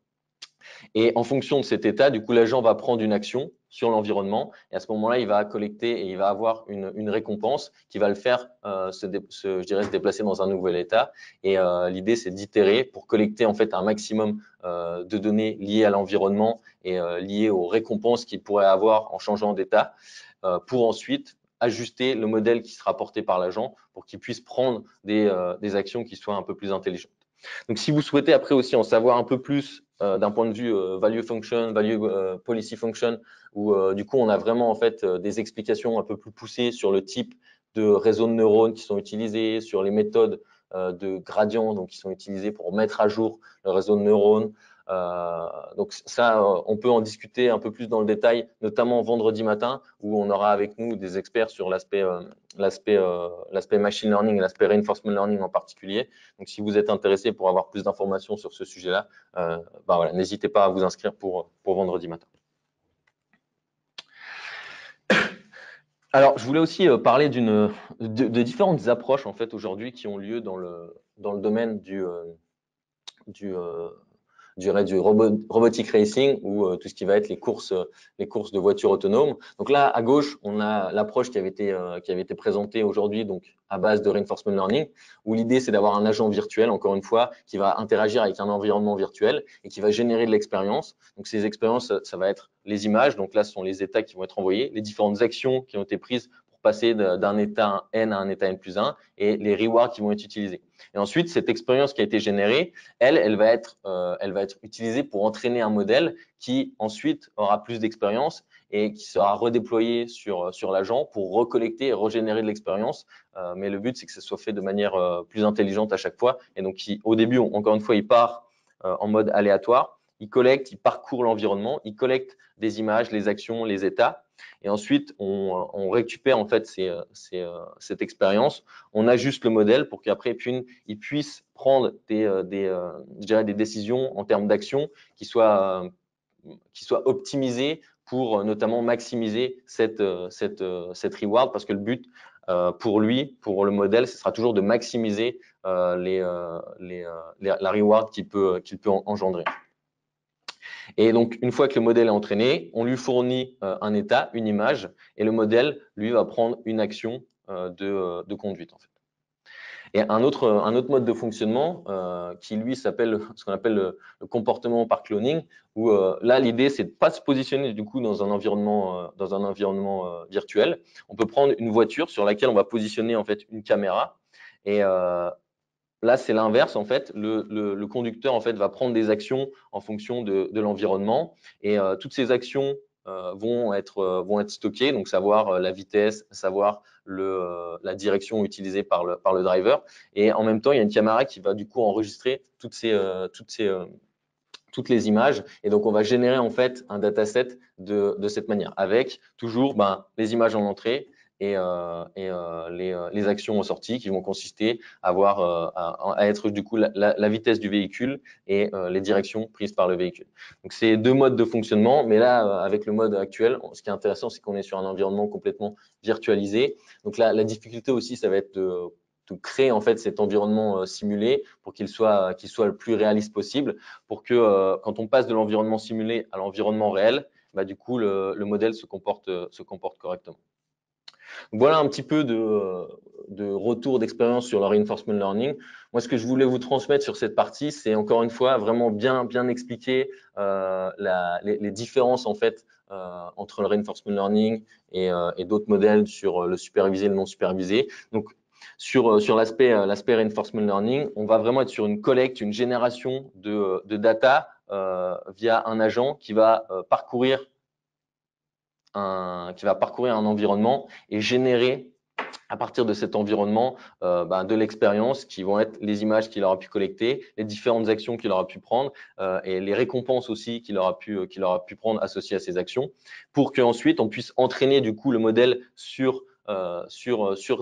Et en fonction de cet état, du coup, l'agent va prendre une action sur l'environnement et à ce moment-là, il va collecter et il va avoir une récompense qui va le faire se déplacer dans un nouvel état. Et l'idée, c'est d'itérer pour collecter en fait un maximum de données liées à l'environnement et liées aux récompenses qu'il pourrait avoir en changeant d'état pour ensuite ajuster le modèle qui sera porté par l'agent pour qu'il puisse prendre des actions qui soient un peu plus intelligentes. Donc, si vous souhaitez après aussi en savoir un peu plus d'un point de vue value function, value policy function, où du coup, on a vraiment en fait des explications un peu plus poussées sur le type de réseaux de neurones qui sont utilisés, sur les méthodes de gradient donc, qui sont utilisées pour mettre à jour le réseau de neurones. Donc ça, on peut en discuter un peu plus dans le détail, notamment vendredi matin, où on aura avec nous des experts sur l'aspect machine learning et l'aspect reinforcement learning en particulier. Donc, si vous êtes intéressé pour avoir plus d'informations sur ce sujet-là, voilà, n'hésitez pas à vous inscrire pour vendredi matin. Alors, je voulais aussi parler de différentes approches en fait aujourd'hui qui ont lieu dans le domaine du robotic racing ou tout ce qui va être les courses de voitures autonomes. Donc là, à gauche, on a l'approche qui avait été présentée aujourd'hui, donc à base de reinforcement learning, où l'idée c'est d'avoir un agent virtuel, encore une fois, qui va interagir avec un environnement virtuel et qui va générer de l'expérience. Donc ces expériences, ça va être les images. Donc là, ce sont les états qui vont être envoyés, les différentes actions qui ont été prises pour passer d'un état N à un état N+1 et les rewards qui vont être utilisés. Et ensuite, cette expérience qui a été générée, elle va être utilisée pour entraîner un modèle qui ensuite aura plus d'expérience et qui sera redéployé sur l'agent pour recollecter et régénérer de l'expérience. Mais le but, c'est que ça soit fait de manière plus intelligente à chaque fois. Et donc, au début, encore une fois, il part en mode aléatoire. Il collecte, il parcourt l'environnement, il collecte des images, les actions, les états. Et ensuite, on récupère en fait cette expérience, on ajuste le modèle pour qu'après, il puisse prendre des décisions en termes d'action qui soient optimisées pour notamment maximiser cette reward, parce que le but pour le modèle, ce sera toujours de maximiser la reward qu'il peut engendrer. Et donc, une fois que le modèle est entraîné, on lui fournit un état, une image, et le modèle, lui, va prendre une action de conduite, en fait. Et un autre mode de fonctionnement qui, lui, s'appelle ce qu'on appelle le comportement par cloning, où là, l'idée, c'est de pas se positionner du coup dans un environnement virtuel. On peut prendre une voiture sur laquelle on va positionner en fait une caméra et là, c'est l'inverse en fait. Le conducteur en fait va prendre des actions en fonction de l'environnement et toutes ces actions vont être stockées, donc savoir la vitesse, savoir la direction utilisée par le driver. Et en même temps, il y a une caméra qui va du coup enregistrer toutes les images. Et donc, on va générer en fait un dataset de cette manière, avec toujours les images en entrée et les actions en sortie qui vont consister à être du coup la vitesse du véhicule et les directions prises par le véhicule. Donc, c'est deux modes de fonctionnement, mais là, avec le mode actuel, ce qui est intéressant, c'est qu'on est sur un environnement complètement virtualisé. Donc, là, la difficulté aussi, ça va être de créer en fait cet environnement simulé pour qu'il soit le plus réaliste possible, pour que quand on passe de l'environnement simulé à l'environnement réel, du coup le modèle se comporte correctement. Donc, voilà un petit peu de retour d'expérience sur le reinforcement learning. Moi, ce que je voulais vous transmettre sur cette partie, c'est encore une fois vraiment bien expliquer les différences en fait entre le reinforcement learning et d'autres modèles sur le supervisé et le non supervisé. Donc, sur l'aspect reinforcement learning, on va vraiment être sur une collecte, une génération de data via un agent qui va parcourir un environnement et générer à partir de cet environnement de l'expérience qui vont être les images qu'il aura pu collecter, les différentes actions qu'il aura pu prendre et les récompenses aussi qu'il aura pu prendre associées à ces actions, pour qu'ensuite on puisse entraîner du coup le modèle sur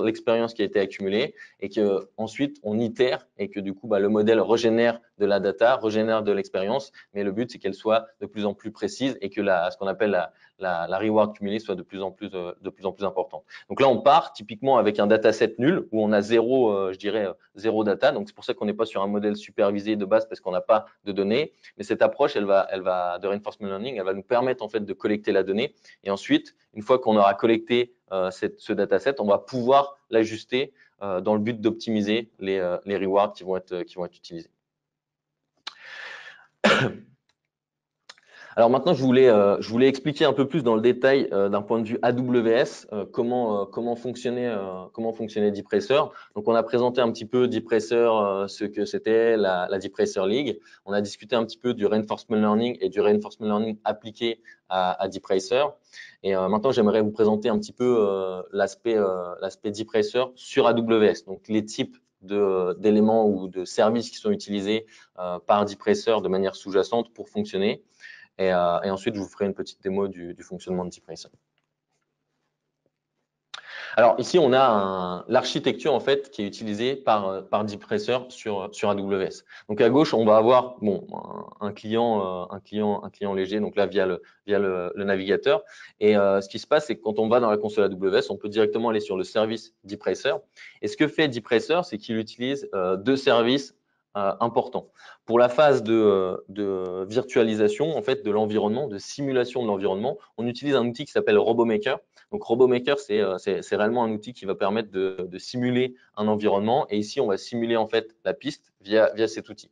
l'expérience qui a été accumulée et que ensuite on itère et que du coup le modèle régénère de la data, régénère de l'expérience, mais le but c'est qu'elle soit de plus en plus précise et que ce qu'on appelle la reward cumulée soit de plus en plus importante. Donc là, on part typiquement avec un dataset nul où on a zéro data. Donc c'est pour ça qu'on n'est pas sur un modèle supervisé de base parce qu'on n'a pas de données. Mais cette approche, de reinforcement learning, elle va nous permettre en fait de collecter la donnée. Et ensuite, une fois qu'on aura collecté ce dataset, on va pouvoir l'ajuster dans le but d'optimiser les rewards qui vont être utilisés. Alors maintenant, je voulais expliquer un peu plus dans le détail d'un point de vue AWS comment fonctionnait DeepRacer. Donc, on a présenté un petit peu DeepRacer, ce que c'était la DeepRacer League. On a discuté un petit peu du reinforcement learning et du reinforcement learning appliqué à DeepRacer. Et maintenant, j'aimerais vous présenter un petit peu l'aspect DeepRacer sur AWS. Donc, les types d'éléments ou de services qui sont utilisés par DeepRacer de manière sous-jacente pour fonctionner. Et ensuite, je vous ferai une petite démo du fonctionnement de DeepRacer. Alors ici, on a l'architecture en fait qui est utilisée par DeepRacer sur AWS. Donc à gauche, on va avoir un client léger, donc là via le navigateur. Et ce qui se passe, c'est que quand on va dans la console AWS, on peut directement aller sur le service DeepRacer. Et ce que fait DeepRacer, c'est qu'il utilise deux services important. Pour la phase de virtualisation en fait, de l'environnement, de simulation de l'environnement, on utilise un outil qui s'appelle RoboMaker. Donc RoboMaker, c'est réellement un outil qui va permettre de simuler un environnement. Et ici, on va simuler en fait la piste via cet outil.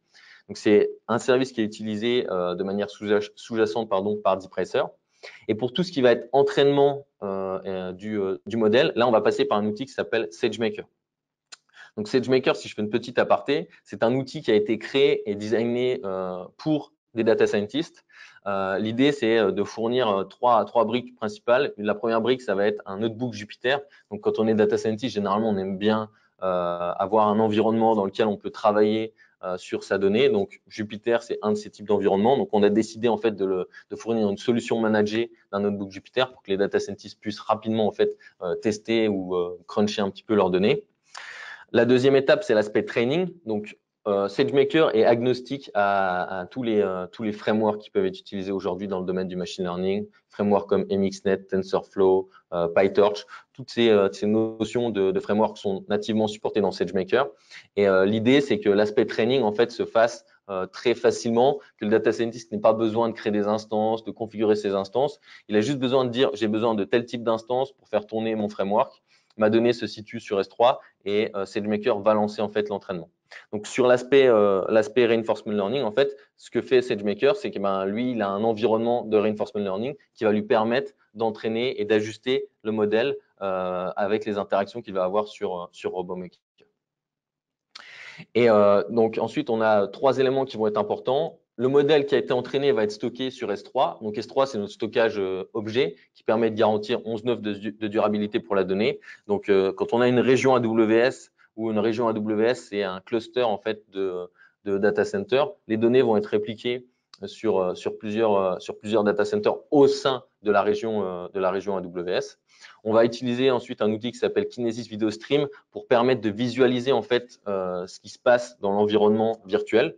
Donc c'est un service qui est utilisé de manière sous-jacente par DeepRacer. Et pour tout ce qui va être entraînement du modèle, là, on va passer par un outil qui s'appelle SageMaker. Donc SageMaker, si je fais une petite aparté, c'est un outil qui a été créé et designé pour des data scientists. L'idée, c'est de fournir trois briques principales. La première brique, ça va être un notebook Jupyter. Donc quand on est data scientist, généralement, on aime bien avoir un environnement dans lequel on peut travailler sur sa donnée. Donc Jupyter, c'est un de ces types d'environnements. Donc on a décidé en fait de fournir une solution managée d'un notebook Jupyter pour que les data scientists puissent rapidement en fait tester ou cruncher un petit peu leurs données. La deuxième étape, c'est l'aspect training. Donc, SageMaker est agnostique à tous les frameworks qui peuvent être utilisés aujourd'hui dans le domaine du machine learning, frameworks comme MXNet, TensorFlow, PyTorch. Toutes ces notions de frameworks sont nativement supportées dans SageMaker. Et l'idée, c'est que l'aspect training en fait se fasse très facilement, que le data scientist n'ait pas besoin de créer des instances, de configurer ses instances. Il a juste besoin de dire j'ai besoin de tel type d'instance pour faire tourner mon framework. Ma donnée se situe sur S3 et SageMaker va lancer en fait l'entraînement. Donc sur l'aspect reinforcement learning, en fait, ce que fait SageMaker, c'est que lui, il a un environnement de reinforcement learning qui va lui permettre d'entraîner et d'ajuster le modèle avec les interactions qu'il va avoir sur RoboMaker. Et donc ensuite, on a 3 éléments qui vont être importants. Le modèle qui a été entraîné va être stocké sur S3. Donc S3, c'est notre stockage objet qui permet de garantir 11,9 de durabilité pour la donnée. Donc quand on a une région AWS ou une région AWS, c'est un cluster en fait de data centers. Les données vont être répliquées sur plusieurs data centers au sein de la région AWS. On va utiliser ensuite un outil qui s'appelle Kinesis Video Stream pour permettre de visualiser en fait ce qui se passe dans l'environnement virtuel.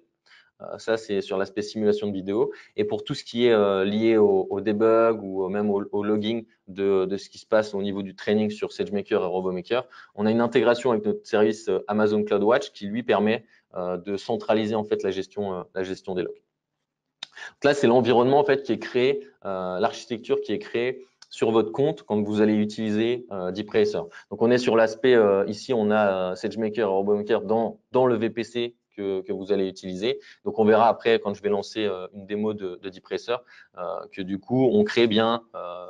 Ça, c'est sur l'aspect simulation de vidéo. Et pour tout ce qui est lié au debug ou même au logging de ce qui se passe au niveau du training sur SageMaker et RoboMaker, on a une intégration avec notre service Amazon CloudWatch qui lui permet de centraliser en fait la gestion des logs. Donc là, c'est l'environnement en fait qui est créé, l'architecture qui est créée sur votre compte quand vous allez utiliser DeepRacer. Donc on est sur l'aspect ici, on a SageMaker et RoboMaker dans le VPC que vous allez utiliser. Donc on verra après quand je vais lancer une démo de DeepRacer que du coup on crée bien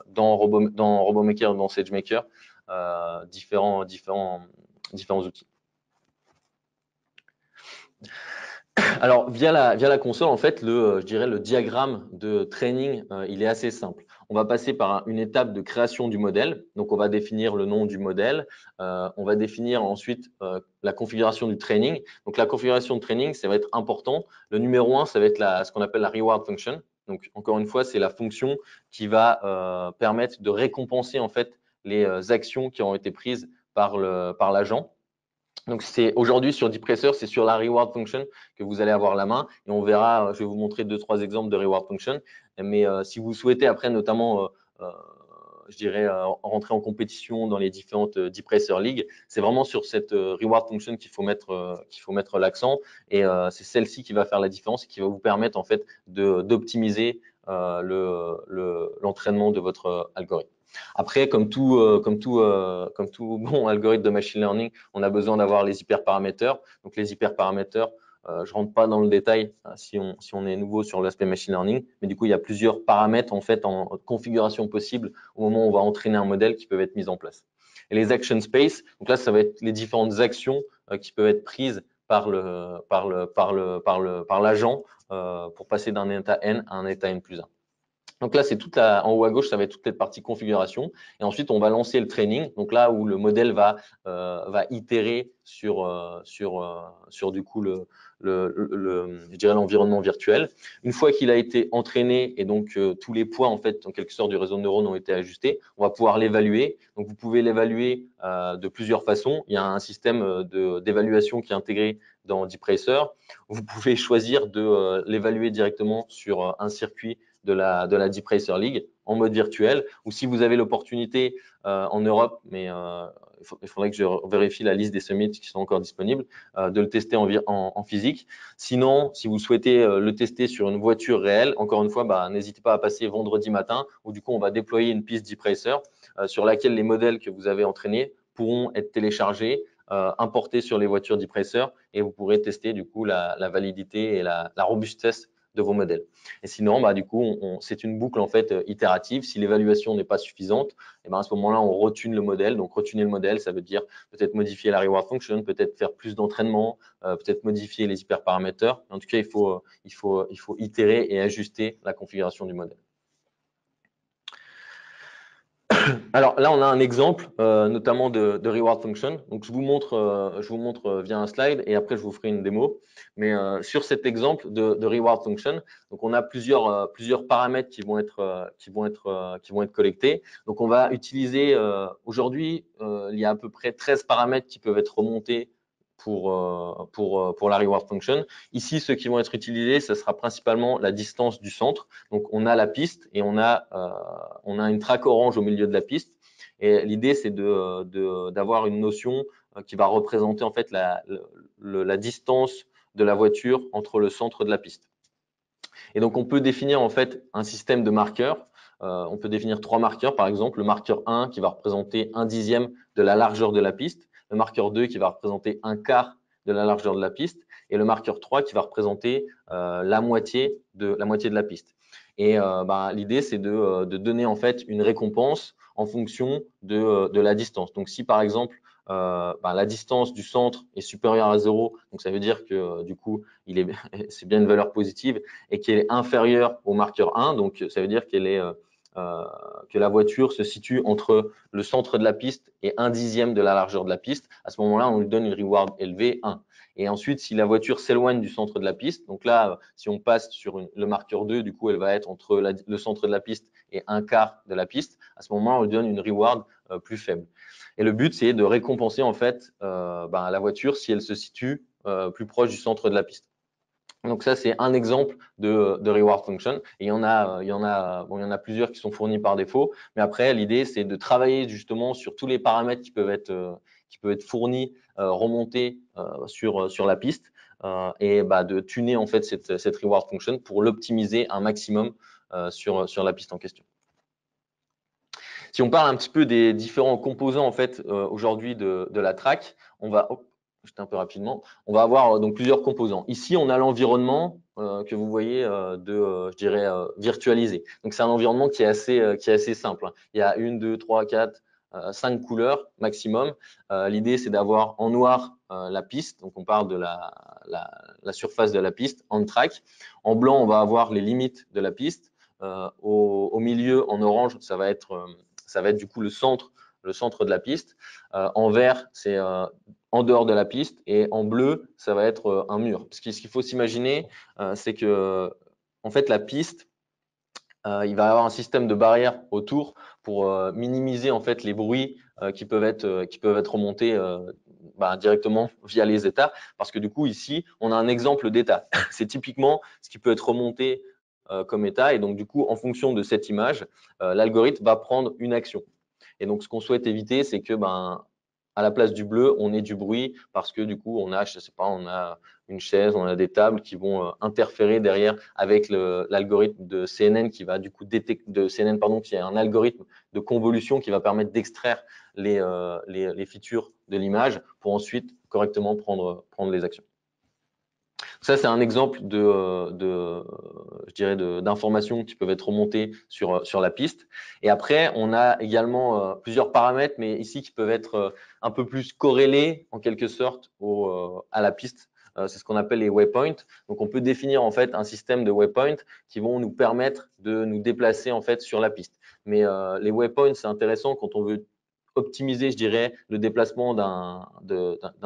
dans RoboMaker, dans SageMaker différents outils. Alors, via la console, en fait, je dirais le diagramme de training, il est assez simple. On va passer par une étape de création du modèle. Donc, on va définir le nom du modèle. On va définir ensuite la configuration du training. Donc, la configuration de training, ça va être important. Le numéro 1, ça va être ce qu'on appelle la reward function. Donc, encore une fois, c'est la fonction qui va permettre de récompenser en fait les actions qui ont été prises par l'agent. Donc, c'est aujourd'hui sur DeepRacer, c'est sur la reward function que vous allez avoir la main et on verra, je vais vous montrer 2-3 exemples de reward function. Mais si vous souhaitez après notamment, je dirais, rentrer en compétition dans les différentes DeepRacer League, c'est vraiment sur cette reward function qu'il faut mettre l'accent et c'est celle-ci qui va faire la différence et qui va vous permettre en fait d'optimiser l'entraînement de votre algorithme. Après, comme tout bon algorithme de machine learning, on a besoin d'avoir les hyperparaméters. Donc, les hyperparaméters, je rentre pas dans le détail si on est nouveau sur l'aspect machine learning, mais du coup, il y a plusieurs paramètres en fait en configuration possible au moment où on va entraîner un modèle qui peuvent être mis en place. Et les action space, donc là, ça va être les différentes actions qui peuvent être prises par l'agent pour passer d'un état n à un état n+1. Donc là, c'est en haut à gauche, ça va être toute cette partie configuration. Et ensuite, on va lancer le training. Donc là où le modèle va itérer sur du coup je dirais l'environnement virtuel. Une fois qu'il a été entraîné et donc tous les poids en fait en quelque sorte du réseau de neurones ont été ajustés, on va pouvoir l'évaluer. Donc vous pouvez l'évaluer de plusieurs façons. Il y a un système d'évaluation qui est intégré dans DeepRacer. Vous pouvez choisir de l'évaluer directement sur un circuit de la DeepRacer League en mode virtuel, ou si vous avez l'opportunité en Europe, mais il faudrait que je vérifie la liste des summits qui sont encore disponibles, de le tester en physique. Sinon, si vous souhaitez le tester sur une voiture réelle, encore une fois, n'hésitez pas à passer vendredi matin, où du coup, on va déployer une piste DeepRacer sur laquelle les modèles que vous avez entraînés pourront être téléchargés, importés sur les voitures DeepRacer, et vous pourrez tester du coup la validité et la robustesse de vos modèles. Et sinon, du coup, c'est une boucle en fait itérative. Si l'évaluation n'est pas suffisante, et à ce moment-là, on retune le modèle. Donc, retuner le modèle, ça veut dire peut-être modifier la reward function, peut-être faire plus d'entraînement, peut-être modifier les hyperparaméters. En tout cas, il faut itérer et ajuster la configuration du modèle. Alors là, on a un exemple, notamment de reward function. Donc, je vous montre via un slide et après, je vous ferai une démo. Mais sur cet exemple de reward function, donc on a plusieurs paramètres qui vont être collectés. Donc, on va utiliser aujourd'hui, il y a à peu près 13 paramètres qui peuvent être remontés pour la reward function. Ici, ceux qui vont être utilisés, ce sera principalement la distance du centre. Donc, on a la piste et on a une traque orange au milieu de la piste. Et l'idée, c'est d'avoir une notion qui va représenter en fait la distance de la voiture entre le centre de la piste. Et donc, on peut définir en fait un système de marqueurs. On peut définir 3 marqueurs, par exemple, le marqueur 1 qui va représenter 1/10 de la largeur de la piste, le marqueur 2 qui va représenter 1/4 de la largeur de la piste et le marqueur 3 qui va représenter la moitié de la piste. Et l'idée, c'est de donner en fait une récompense en fonction de la distance. Donc, si par exemple, la distance du centre est supérieure à 0, donc ça veut dire que du coup, c'est bien une valeur positive, et qu'elle est inférieure au marqueur 1, donc ça veut dire que la voiture se situe entre le centre de la piste et 1/10 de la largeur de la piste. À ce moment-là, on lui donne une reward élevée 1. Et ensuite, si la voiture s'éloigne du centre de la piste, donc là, si on passe sur le marqueur 2, du coup, elle va être entre le centre de la piste et 1/4 de la piste. À ce moment-là, on lui donne une reward plus faible. Et le but, c'est de récompenser en fait la voiture si elle se situe plus proche du centre de la piste. Donc ça, c'est un exemple de reward function. Et il y en a plusieurs qui sont fournis par défaut. Mais après, l'idée, c'est de travailler justement sur tous les paramètres qui peuvent être fournis, remontés sur la piste, et de tuner en fait cette reward function pour l'optimiser un maximum sur la piste en question. Si on parle un petit peu des différents composants en fait aujourd'hui de la track, on va un peu rapidement. On va avoir donc plusieurs composants. Ici, on a l'environnement que vous voyez je dirais virtualisé. Donc c'est un environnement qui est assez simple. Il y a 1, 2, 3, 4, 5 couleurs maximum. L'idée, c'est d'avoir en noir la piste. Donc on parle de la surface de la piste on track. En blanc, on va avoir les limites de la piste. Au milieu, en orange, ça va être du coup le centre de la piste. En vert, c'est en dehors de la piste, et en bleu, ça va être un mur. Ce qu'il faut s'imaginer, c'est que en fait la piste, il va y avoir un système de barrières autour pour minimiser en fait les bruits qui peuvent être remontés directement via les états, parce que du coup ici on a un exemple d'état. C'est typiquement ce qui peut être remonté comme état, et donc du coup en fonction de cette image, l'algorithme va prendre une action. Et donc ce qu'on souhaite éviter, c'est que à la place du bleu, on ait du bruit, parce que du coup on a, je sais pas, on a une chaise, on a des tables qui vont interférer derrière avec l'algorithme de CNN qui va du coup détecter qui est un algorithme de convolution qui va permettre d'extraire les features de l'image pour ensuite correctement prendre les actions. Ça, c'est un exemple je dirais, d'informations qui peuvent être remontées sur la piste. Et après, on a également plusieurs paramètres, mais ici qui peuvent être un peu plus corrélés en quelque sorte à la piste. C'est ce qu'on appelle les waypoints. Donc, on peut définir en fait un système de waypoints qui vont nous permettre de nous déplacer en fait sur la piste. Mais les waypoints, c'est intéressant quand on veut optimiser, je dirais, le déplacement d'un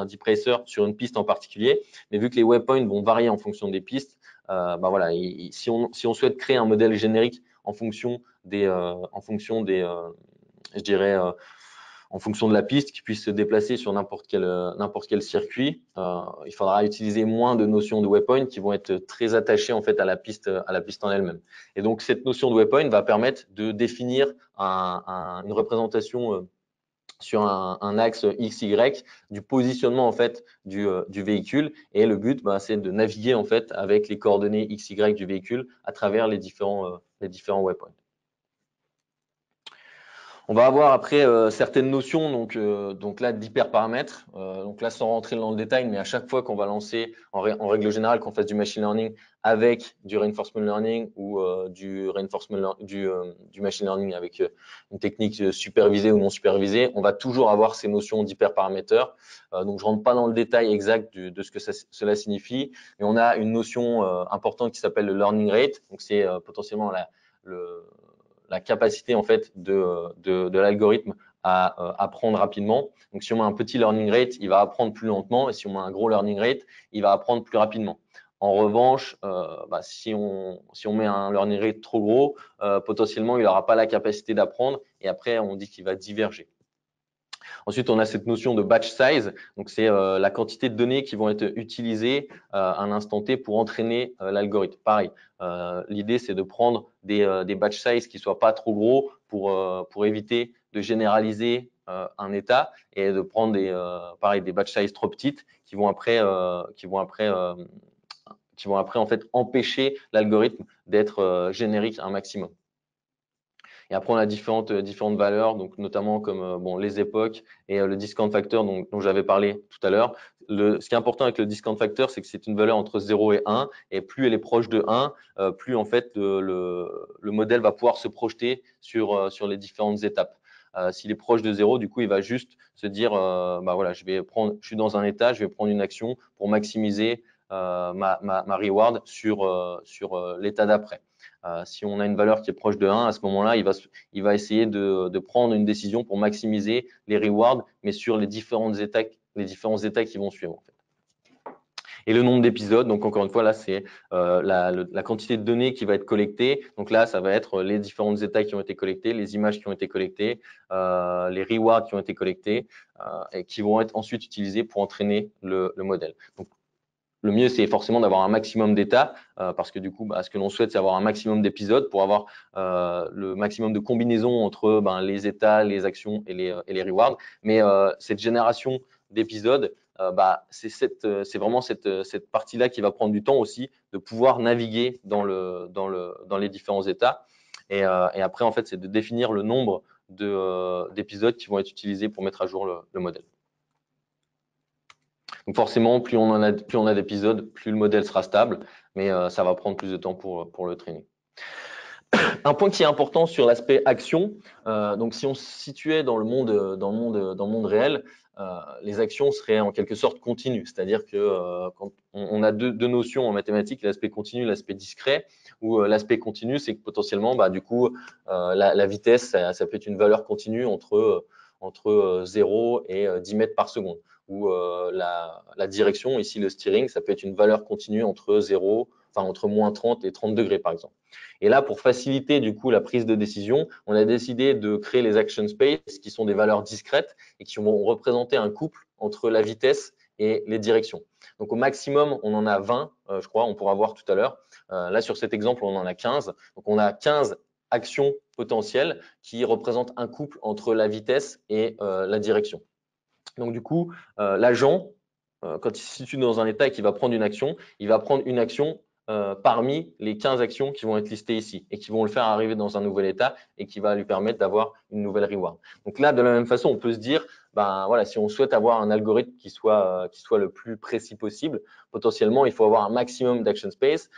deep racer sur une piste en particulier. Mais vu que les waypoints vont varier en fonction des pistes, voilà, si on souhaite créer un modèle générique en fonction je dirais, en fonction de la piste, qui puisse se déplacer sur n'importe quel circuit, il faudra utiliser moins de notions de waypoint qui vont être très attachées en fait à la piste en elle-même. Et donc cette notion de waypoint va permettre de définir une représentation sur un axe XY du positionnement en fait du véhicule, et le but c'est de naviguer en fait avec les coordonnées XY du véhicule à travers les différents waypoints. On va avoir après certaines notions donc là d'hyperparamètres. Donc là, sans rentrer dans le détail, mais à chaque fois qu'on va lancer, en règle générale, qu'on fasse du machine learning avec du reinforcement learning ou du machine learning avec une technique supervisée ou non supervisée, on va toujours avoir ces notions d'hyperparamètres. Donc je rentre pas dans le détail exact de ce que cela signifie, mais on a une notion importante qui s'appelle le learning rate. Donc c'est potentiellement la capacité en fait de l'algorithme à apprendre rapidement. Donc, si on met un petit learning rate, il va apprendre plus lentement, et si on met un gros learning rate, il va apprendre plus rapidement. En revanche, si on met un learning rate trop gros, potentiellement, il n'aura pas la capacité d'apprendre, et après, on dit qu'il va diverger. Ensuite, on a cette notion de batch size. Donc, c'est la quantité de données qui vont être utilisées à un instant T pour entraîner l'algorithme. Pareil, l'idée, c'est de prendre des batch size qui ne soient pas trop gros pour éviter de généraliser un état, et de prendre des batch size trop petites qui vont après en fait empêcher l'algorithme d'être générique un maximum. Et après, on a différentes valeurs, donc notamment comme les époques et le discount factor dont j'avais parlé tout à l'heure. Ce qui est important avec le discount factor, c'est que c'est une valeur entre 0 et 1, et plus elle est proche de 1, plus en fait le modèle va pouvoir se projeter sur les différentes étapes. S'il est proche de 0, du coup, il va juste se dire, bah voilà, je suis dans un état, je vais prendre une action pour maximiser ma reward sur l'état d'après. Si on a une valeur qui est proche de 1, à ce moment-là, il va essayer de prendre une décision pour maximiser les rewards, mais sur les différents états qui vont suivre. En fait. Et le nombre d'épisodes, donc encore une fois, là, c'est la quantité de données qui va être collectée. Donc là, ça va être les différentes états qui ont été collectés, les images qui ont été collectées, les rewards qui ont été collectés et qui vont être ensuite utilisés pour entraîner le modèle. Donc, le mieux, c'est forcément d'avoir un maximum d'états parce que du coup, ce que l'on souhaite, c'est avoir un maximum d'épisodes pour avoir le maximum de combinaisons entre les états, les actions et les rewards. Mais cette génération d'épisodes, c'est vraiment cette partie-là qui va prendre du temps aussi de pouvoir naviguer dans les différents états. Et après, en fait, c'est de définir le nombre d'épisodes qui vont être utilisés pour mettre à jour le modèle. Donc forcément, plus on a d'épisodes, plus le modèle sera stable, mais ça va prendre plus de temps pour le training. Un point qui est important sur l'aspect action, donc si on se situait dans le monde réel, les actions seraient en quelque sorte continues, c'est-à-dire que quand on a deux notions en mathématiques, l'aspect continu, l'aspect discret, où l'aspect continu, c'est que potentiellement, du coup, la vitesse, ça peut être une valeur continue entre 0 et 10 mètres par seconde, ou la direction, ici le steering, ça peut être une valeur continue entre entre moins 30 et 30 degrés par exemple. Et là, pour faciliter du coup la prise de décision, on a décidé de créer les action space qui sont des valeurs discrètes et qui vont représenter un couple entre la vitesse et les directions. Donc au maximum, on en a 20, je crois, on pourra voir tout à l'heure. Là, sur cet exemple, on en a 15. Donc on a 15 actions potentielles qui représentent un couple entre la vitesse et la direction. Donc du coup, l'agent, quand il se situe dans un état et qu'il va prendre une action, il va prendre une action parmi les 15 actions qui vont être listées ici et qui vont le faire arriver dans un nouvel état et qui va lui permettre d'avoir une nouvelle reward. Donc là, de la même façon, on peut se dire, voilà, si on souhaite avoir un algorithme qui soit le plus précis possible, potentiellement, il faut avoir un maximum d'action space,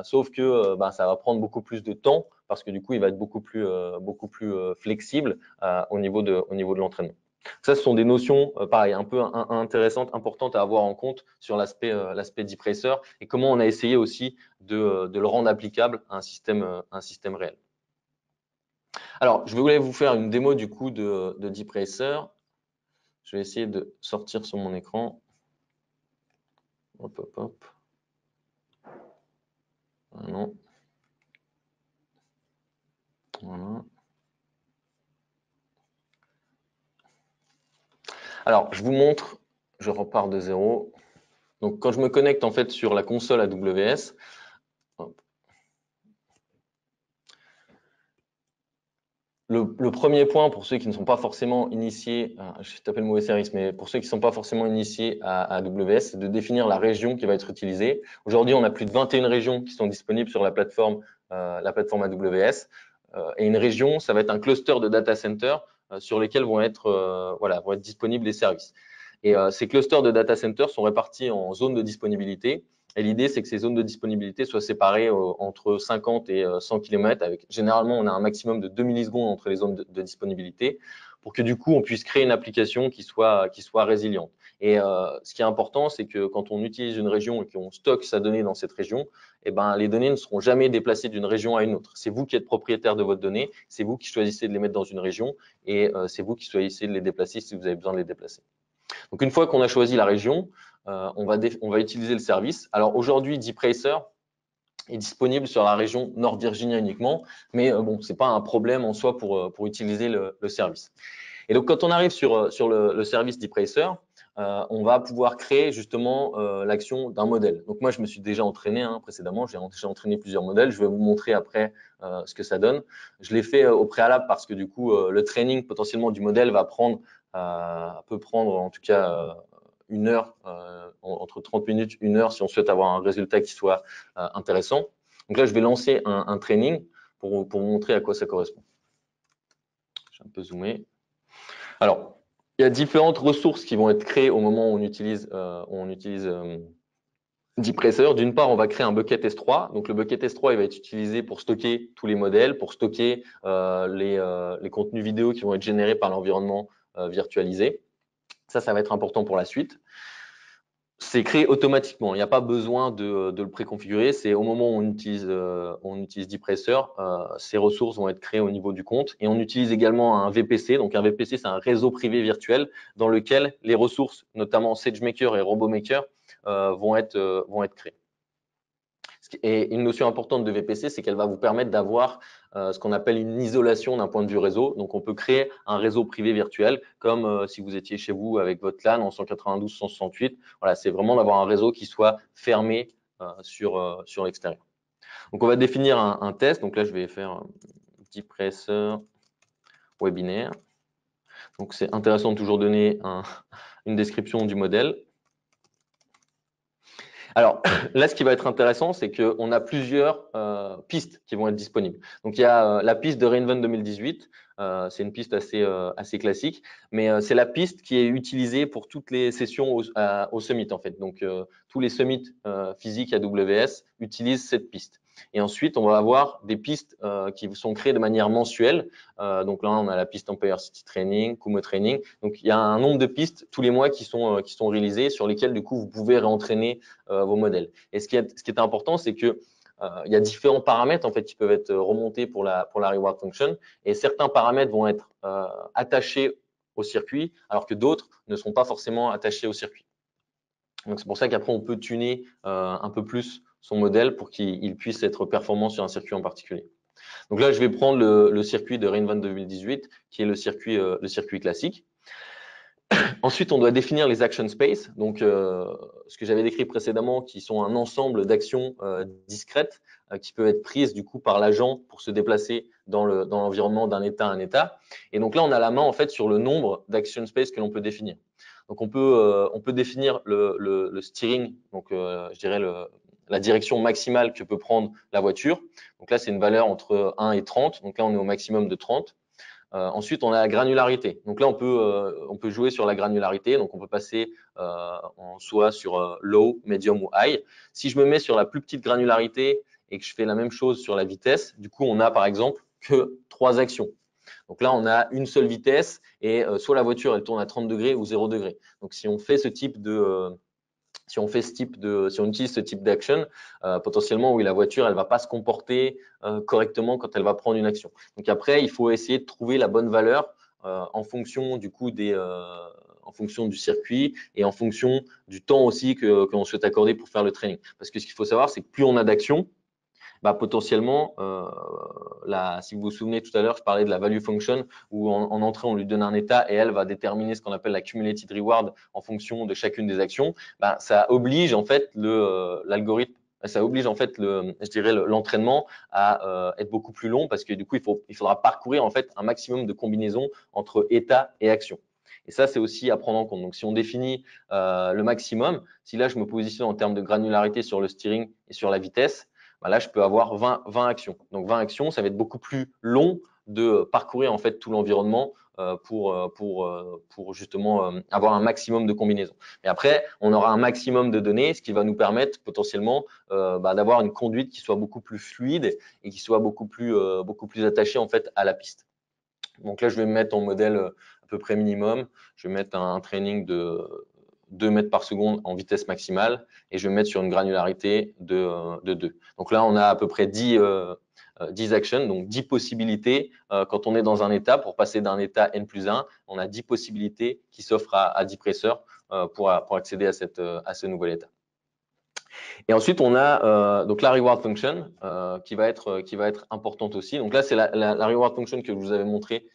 sauf que ça va prendre beaucoup plus de temps parce que du coup, il va être beaucoup plus flexible au niveau de l'entraînement. Ça, ce sont des notions, pareil, un peu intéressantes, importantes à avoir en compte sur l'aspect deep racer et comment on a essayé aussi de le rendre applicable à un système réel. Alors, je voulais vous faire une démo du coup de deep racer. Je vais essayer de sortir sur mon écran. Hop, hop, hop. Non. Voilà. Alors, je vous montre, je repars de zéro. Donc, quand je me connecte en fait sur la console AWS, le premier point pour ceux qui ne sont pas forcément initiés, je vais taper le mauvais service, mais pour ceux qui ne sont pas forcément initiés à AWS, c'est de définir la région qui va être utilisée. Aujourd'hui, on a plus de 21 régions qui sont disponibles sur la plateforme AWS. Et une région, ça va être un cluster de data centers sur lesquels vont être disponibles les services. Et ces clusters de data centers sont répartis en zones de disponibilité. Et l'idée, c'est que ces zones de disponibilité soient séparées entre 50 et 100 km. Généralement, on a un maximum de 2 millisecondes entre les zones de disponibilité pour que du coup, on puisse créer une application qui soit résiliente. Et ce qui est important, c'est que quand on utilise une région et qu'on stocke sa donnée dans cette région, les données ne seront jamais déplacées d'une région à une autre. C'est vous qui êtes propriétaire de votre donnée, c'est vous qui choisissez de les mettre dans une région et c'est vous qui choisissez de les déplacer si vous avez besoin de les déplacer. Donc, une fois qu'on a choisi la région, on va utiliser le service. Alors, aujourd'hui, Deep Racer est disponible sur la région Nord Virginia uniquement, mais bon, ce n'est pas un problème en soi pour utiliser le service. Et donc, quand on arrive sur le service Deep Racer, on va pouvoir créer justement l'action d'un modèle. Donc, moi, je me suis déjà entraîné précédemment. J'ai déjà entraîné plusieurs modèles. Je vais vous montrer après ce que ça donne. Je l'ai fait au préalable parce que du coup, le training potentiellement du modèle peut prendre en tout cas une heure, entre 30 minutes, une heure si on souhaite avoir un résultat qui soit intéressant. Donc là, je vais lancer un training pour vous montrer à quoi ça correspond. Je vais un peu zoomer. Alors, il y a différentes ressources qui vont être créées au moment où on utilise Depressor, d'une part, on va créer un bucket S3. Donc, le bucket S3, il va être utilisé pour stocker tous les modèles, pour stocker les contenus vidéo qui vont être générés par l'environnement virtualisé. Ça va être important pour la suite. C'est créé automatiquement. Il n'y a pas besoin de le préconfigurer. C'est au moment où on utilise Depressor, ces ressources vont être créées au niveau du compte. Et on utilise également un VPC. Donc, un VPC, c'est un réseau privé virtuel dans lequel les ressources, notamment SageMaker et RoboMaker, vont être créées. Et une notion importante de VPC, c'est qu'elle va vous permettre d'avoir ce qu'on appelle une isolation d'un point de vue réseau. Donc, on peut créer un réseau privé virtuel, comme si vous étiez chez vous avec votre LAN en 192.168. Voilà, c'est vraiment d'avoir un réseau qui soit fermé sur l'extérieur. Donc, on va définir un test. Donc là, je vais faire Depressor webinaire. Donc, c'est intéressant de toujours donner une description du modèle. Alors là, ce qui va être intéressant, c'est qu'on a plusieurs pistes qui vont être disponibles. Donc il y a la piste de Reinvent 2018, c'est une piste assez classique, mais c'est la piste qui est utilisée pour toutes les sessions au Summit en fait. Donc tous les summits physiques AWS utilisent cette piste. Et ensuite, on va avoir des pistes qui sont créées de manière mensuelle. Donc là, on a la piste Empire City Training, Kumo Training. Donc il y a un nombre de pistes tous les mois qui sont réalisées sur lesquelles du coup vous pouvez réentraîner vos modèles. Et ce qui est important, c'est que il y a différents paramètres en fait qui peuvent être remontés pour la reward function, et certains paramètres vont être attachés au circuit, alors que d'autres ne sont pas forcément attachés au circuit. Donc c'est pour ça qu'après on peut tuner un peu plus son modèle pour qu'il puisse être performant sur un circuit en particulier. Donc là, je vais prendre le circuit de Reinvent 2018, qui est le circuit classique. Ensuite, on doit définir les action space, donc ce que j'avais décrit précédemment, qui sont un ensemble d'actions discrètes qui peuvent être prises du coup par l'agent pour se déplacer dans l'environnement d'un état à un état. Et donc là, on a la main en fait sur le nombre d'action space que l'on peut définir. Donc on peut définir le steering, donc je dirais la direction maximale que peut prendre la voiture. Donc là, c'est une valeur entre 1 et 30. Donc là, on est au maximum de 30. Ensuite, on a la granularité. Donc là, on peut jouer sur la granularité. Donc, on peut passer soit sur low, medium ou high. Si je me mets sur la plus petite granularité et que je fais la même chose sur la vitesse, du coup, on a par exemple que 3 actions. Donc là, on a une seule vitesse et soit la voiture, elle tourne à 30 degrés ou 0 degrés. Donc, si on fait ce type de… si on utilise ce type d'action, potentiellement, oui, la voiture, elle va pas se comporter correctement quand elle va prendre une action. Donc après, il faut essayer de trouver la bonne valeur en fonction du coup en fonction du circuit et en fonction du temps aussi que l'on souhaite accorder pour faire le training. Parce que ce qu'il faut savoir, c'est que plus on a d'actions, potentiellement, si vous vous souvenez tout à l'heure, je parlais de la value function où en entrée, on lui donne un état et elle va déterminer ce qu'on appelle la cumulative reward en fonction de chacune des actions. Ça oblige en fait l'algorithme, ça oblige en fait l'entraînement à être beaucoup plus long parce que du coup, il faudra parcourir en fait un maximum de combinaisons entre état et action. Et ça, c'est aussi à prendre en compte. Donc, si on définit le maximum, si là, je me positionne en termes de granularité sur le steering et sur la vitesse, là, je peux avoir 20 actions. Donc, 20 actions, ça va être beaucoup plus long de parcourir en fait tout l'environnement pour justement avoir un maximum de combinaisons. Et après, on aura un maximum de données, ce qui va nous permettre potentiellement d'avoir une conduite qui soit beaucoup plus fluide et qui soit beaucoup plus attachée en fait à la piste. Donc là, je vais me mettre en modèle à peu près minimum. Je vais mettre un training de 2 mètres par seconde en vitesse maximale et je vais me mettre sur une granularité de 2. Donc là, on a à peu près 10 actions, donc 10 possibilités. Quand on est dans un état, pour passer d'un état N+1, on a 10 possibilités qui s'offrent à Depressor pour accéder à ce nouvel état. Et ensuite, on a donc la reward function qui va être importante aussi. Donc là, c'est la reward function que je vous avais montré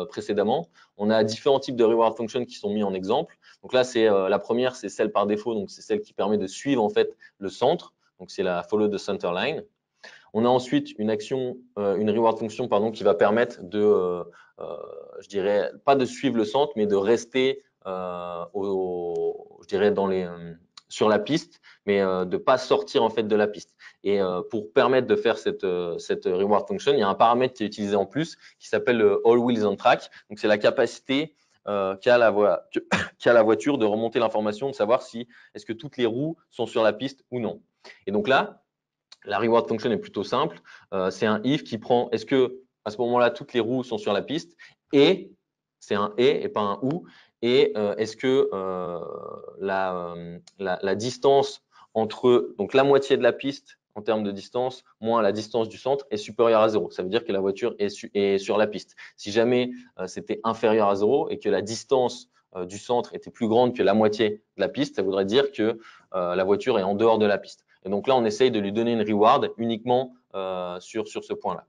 précédemment. On a différents types de reward function qui sont mis en exemple. Donc là, c'est la première, c'est celle par défaut. Donc c'est celle qui permet de suivre en fait le centre. Donc c'est la follow the center line. On a ensuite une reward function qui va permettre de, je dirais, pas de suivre le centre, mais de rester, je dirais, sur la piste, mais de pas sortir en fait de la piste. Et pour permettre de faire cette reward function, il y a un paramètre qui est utilisé en plus qui s'appelle le All Wheels on Track. Donc c'est la capacité qu'a la voiture de remonter l'information, de savoir si est-ce que toutes les roues sont sur la piste ou non. Et donc là, la reward function est plutôt simple. C'est un if qui prend est-ce que à ce moment-là toutes les roues sont sur la piste et c'est un et pas un ou et est-ce que la distance entre donc la moitié de la piste en termes de distance moins la distance du centre est supérieure à 0. Ça veut dire que la voiture est sur la piste. Si jamais c'était inférieur à 0 et que la distance du centre était plus grande que la moitié de la piste, ça voudrait dire que la voiture est en dehors de la piste. Et donc là, on essaye de lui donner une reward uniquement sur ce point-là.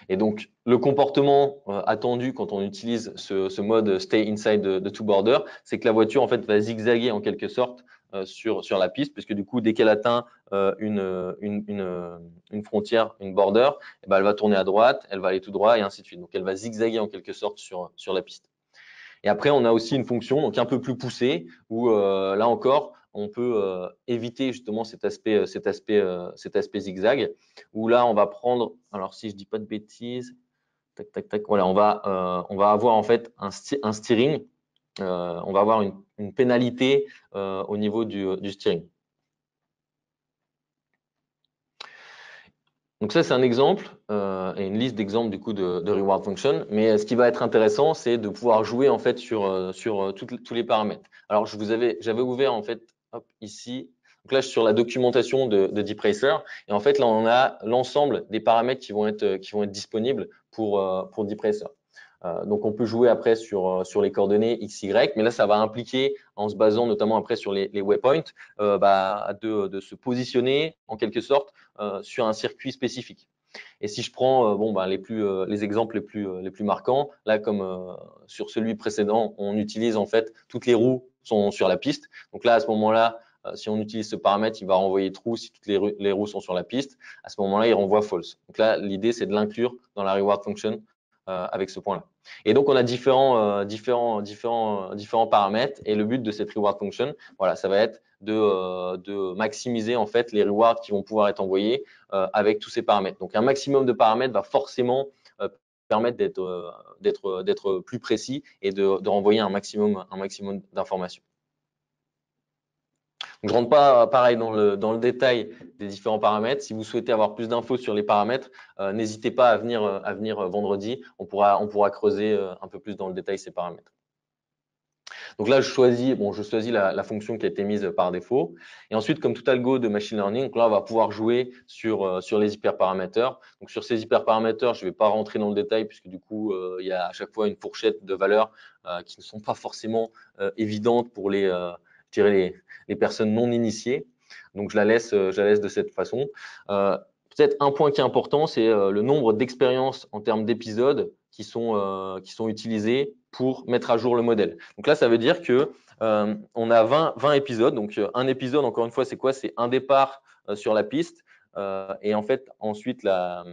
Et donc, le comportement attendu quand on utilise ce mode Stay Inside the Two Border, c'est que la voiture en fait va zigzaguer en quelque sorte sur la piste, puisque du coup, dès qu'elle atteint une frontière, une border, eh ben, elle va tourner à droite, elle va aller tout droit et ainsi de suite. Donc, elle va zigzaguer en quelque sorte sur la piste. Et après, on a aussi une fonction donc un peu plus poussée où là encore, on peut éviter justement cet aspect zigzag. Où là, on va prendre, alors si je dis pas de bêtises, tac tac tac, voilà, on va avoir en fait un steering. On va avoir une pénalité au niveau du steering. Donc ça, c'est un exemple et une liste d'exemples du coup de reward function. Mais ce qui va être intéressant, c'est de pouvoir jouer en fait sur tous les paramètres. Alors j'avais ouvert en fait hop, ici. Donc là, je suis sur la documentation de Deep Racer et en fait là, on a l'ensemble des paramètres qui vont être disponibles pour Deep Racer. Donc on peut jouer après sur les coordonnées x, y, mais là ça va impliquer, en se basant notamment après sur les waypoints, de se positionner en quelque sorte sur un circuit spécifique. Et si je prends les exemples les plus marquants, là comme sur celui précédent, on utilise en fait toutes les roues sont sur la piste. Donc là à ce moment-là, si on utilise ce paramètre, il va renvoyer true si toutes les roues sont sur la piste. À ce moment-là, il renvoie false. Donc là, l'idée c'est de l'inclure dans la reward function avec ce point-là. Et donc, on a différents paramètres. Et le but de cette reward function, voilà, ça va être de maximiser en fait les rewards qui vont pouvoir être envoyés avec tous ces paramètres. Donc, un maximum de paramètres va forcément permettre d'être plus précis et de renvoyer un maximum d'informations. Donc, je rentre pas pareil dans le détail des différents paramètres. Si vous souhaitez avoir plus d'infos sur les paramètres, n'hésitez pas à venir vendredi. On pourra creuser un peu plus dans le détail ces paramètres. Donc là, je choisis la fonction qui a été mise par défaut. Et ensuite, comme tout algo de machine learning, donc là, on va pouvoir jouer sur les hyperparaméteurs. Donc sur ces hyperparaméteurs, je ne vais pas rentrer dans le détail puisque du coup, il y a à chaque fois une fourchette de valeurs qui ne sont pas forcément évidentes pour les personnes non initiées. Donc je la laisse de cette façon. Peut-être un point qui est important, c'est le nombre d'expériences en termes d'épisodes qui sont utilisés pour mettre à jour le modèle. Donc là, ça veut dire que on a 20 épisodes. Donc un épisode, encore une fois, c'est quoi? C'est un départ sur la piste. Et en fait, ensuite, la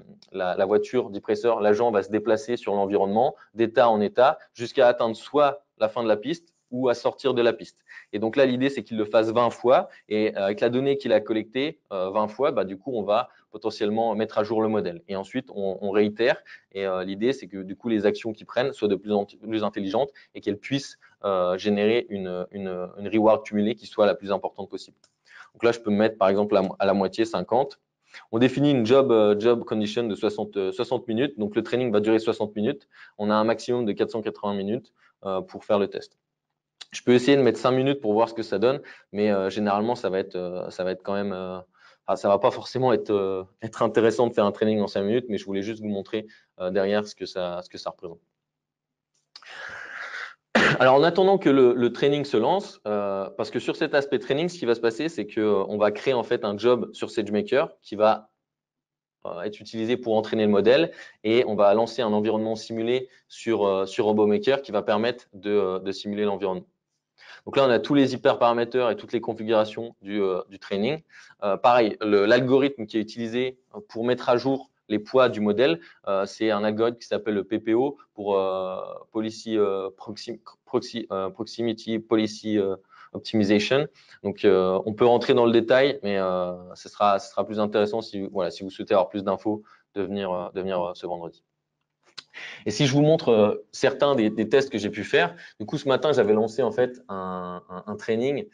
voiture Deep Racer, l'agent va se déplacer sur l'environnement d'état en état jusqu'à atteindre soit la fin de la piste ou à sortir de la piste. Et donc là, l'idée, c'est qu'il le fasse 20 fois. Et avec la donnée qu'il a collectée 20 fois, du coup, on va potentiellement mettre à jour le modèle. Et ensuite, on réitère. Et l'idée, c'est que du coup, les actions qu'ils prennent soient de plus en plus intelligentes et qu'elles puissent générer une reward cumulée qui soit la plus importante possible. Donc là, je peux me mettre, par exemple, à la moitié, 50. On définit une job condition de 60 minutes. Donc, le training va durer 60 minutes. On a un maximum de 480 minutes pour faire le test. Je peux essayer de mettre 5 minutes pour voir ce que ça donne, mais généralement, ça va être quand même… ça va pas forcément être intéressant de faire un training en 5 minutes, mais je voulais juste vous montrer derrière ce que ça représente. Alors, en attendant que le training se lance, parce que sur cet aspect training, ce qui va se passer, c'est qu'on va créer en fait un job sur SageMaker qui va être utilisé pour entraîner le modèle et on va lancer un environnement simulé sur RoboMaker qui va permettre de simuler l'environnement. Donc là, on a tous les hyperparaméteurs et toutes les configurations du training. Pareil, l'algorithme qui est utilisé pour mettre à jour les poids du modèle, c'est un algorithme qui s'appelle le PPO pour Proximity Policy Optimization. Donc, on peut rentrer dans le détail, mais ce sera plus intéressant si vous souhaitez avoir plus d'infos de venir ce vendredi. Et si je vous montre certains des tests que j'ai pu faire, du coup ce matin j'avais lancé en fait un training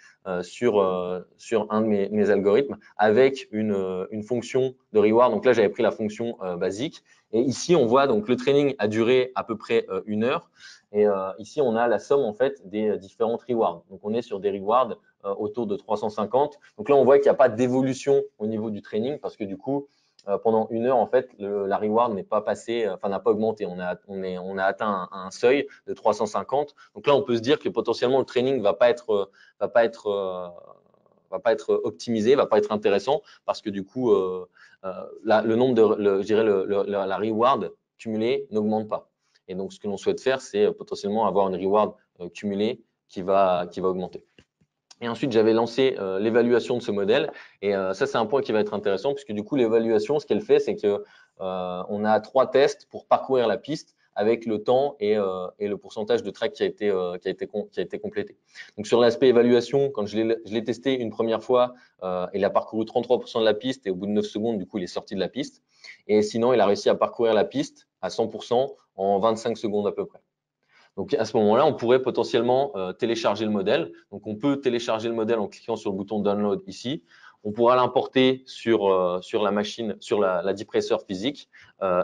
sur un de mes algorithmes avec une fonction de reward. Donc là j'avais pris la fonction basique et ici on voit donc le training a duré à peu près 1 heure et ici on a la somme en fait des différentes rewards. Donc on est sur des rewards autour de 350. Donc là on voit qu'il n'y a pas d'évolution au niveau du training parce que du coup pendant 1 heure, en fait, la reward n'est pas passée, enfin n'a pas augmenté. On a atteint un seuil de 350. Donc là, on peut se dire que potentiellement le training va pas être, va pas être optimisé, va pas être intéressant parce que du coup, le nombre je dirais la reward cumulée n'augmente pas. Et donc, ce que l'on souhaite faire, c'est potentiellement avoir une reward cumulée qui va augmenter. Et ensuite, j'avais lancé l'évaluation de ce modèle. Et ça, c'est un point qui va être intéressant puisque du coup, l'évaluation, ce qu'elle fait, c'est que on a 3 tests pour parcourir la piste avec le temps et le pourcentage de track qui a été complété. Donc, sur l'aspect évaluation, quand je l'ai testé une première fois, il a parcouru 33% de la piste et au bout de 9 secondes, du coup, il est sorti de la piste. Et sinon, il a réussi à parcourir la piste à 100% en 25 secondes à peu près. Donc à ce moment-là, on pourrait potentiellement télécharger le modèle. Donc on peut télécharger le modèle en cliquant sur le bouton Download ici. On pourra l'importer sur la machine, sur la depressor physique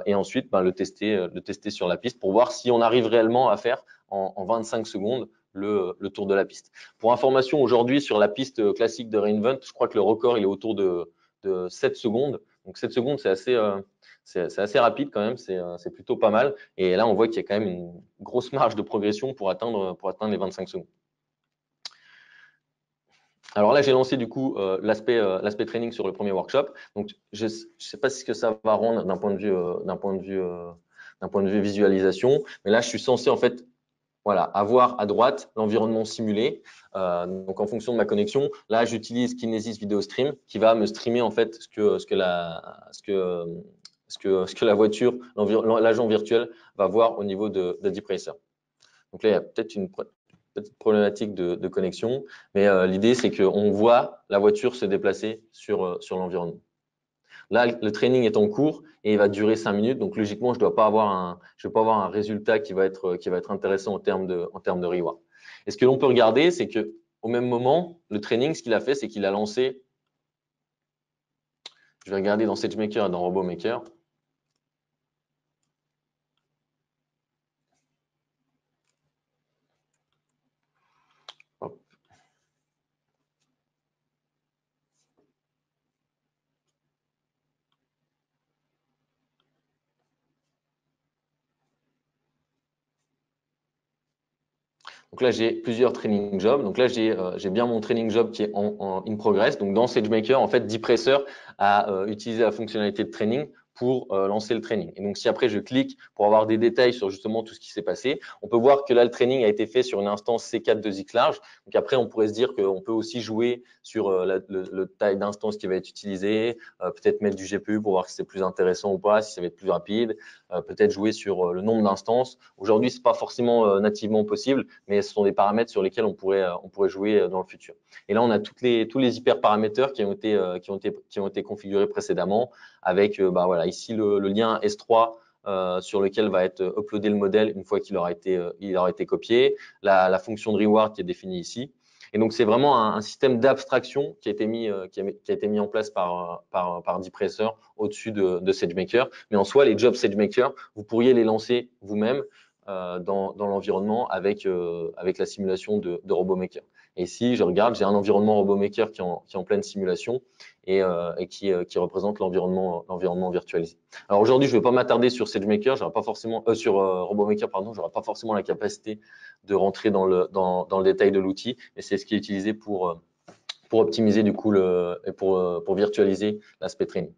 et ensuite le tester sur la piste pour voir si on arrive réellement à faire en 25 secondes le tour de la piste. Pour information, aujourd'hui sur la piste classique de Reinvent, je crois que le record il est autour de 7 secondes. Donc 7 secondes, c'est assez rapide quand même, c'est plutôt pas mal. Et là, on voit qu'il y a quand même une grosse marge de progression pour atteindre les 25 secondes. Alors là, j'ai lancé du coup l'aspect training sur le premier workshop. Donc, je ne sais pas ce que ça va rendre d'un point de vue visualisation, mais là, je suis censé en fait voilà, avoir à droite l'environnement simulé. Donc, en fonction de ma connexion, là, j'utilise Kinesis Video Stream qui va me streamer en fait ce que la voiture, l'agent virtuel va voir au niveau de depressor. Donc là, il y a peut-être une petite problématique de connexion, mais l'idée, c'est qu'on voit la voiture se déplacer sur l'environnement. Là, le training est en cours et il va durer 5 minutes. Donc, logiquement, je ne vais pas avoir un résultat qui va être intéressant en termes de reward. Et ce que l'on peut regarder, c'est qu'au même moment, le training, ce qu'il a fait, c'est qu'il a lancé. Je vais regarder dans SageMaker et dans RoboMaker. Donc là, j'ai plusieurs training jobs. Donc là, j'ai bien mon training job qui est en in progress. Donc dans SageMaker, en fait, depressor a utilisé la fonctionnalité de training pour lancer le training. Et donc, si après je clique pour avoir des détails sur justement tout ce qui s'est passé, on peut voir que là, le training a été fait sur une instance C4 de Zik large. Donc après, on pourrait se dire qu'on peut aussi jouer sur le taille d'instance qui va être utilisé, peut-être mettre du GPU pour voir si c'est plus intéressant ou pas, si ça va être plus rapide, peut-être jouer sur le nombre d'instances. Aujourd'hui, c'est pas forcément nativement possible, mais ce sont des paramètres sur lesquels on pourrait jouer dans le futur. Et là, on a tous les hyperparamètres qui ont été configurés précédemment avec voilà, ici le lien S3 sur lequel va être uploadé le modèle une fois qu'il aura été copié, la fonction de reward qui est définie ici. Et donc, c'est vraiment un système d'abstraction qui a été mis en place par depressor au-dessus de SageMaker. Mais en soi, les jobs SageMaker, vous pourriez les lancer vous-même dans l'environnement avec la simulation de RoboMaker. Et ici, je regarde, j'ai un environnement RoboMaker qui est en pleine simulation et qui représente l'environnement virtualisé. Alors aujourd'hui, je ne vais pas m'attarder sur SageMaker, sur RoboMaker, pardon, j'aurai pas forcément la capacité de rentrer dans le détail de l'outil, mais c'est ce qui est utilisé pour optimiser du coup et pour virtualiser l'aspect training.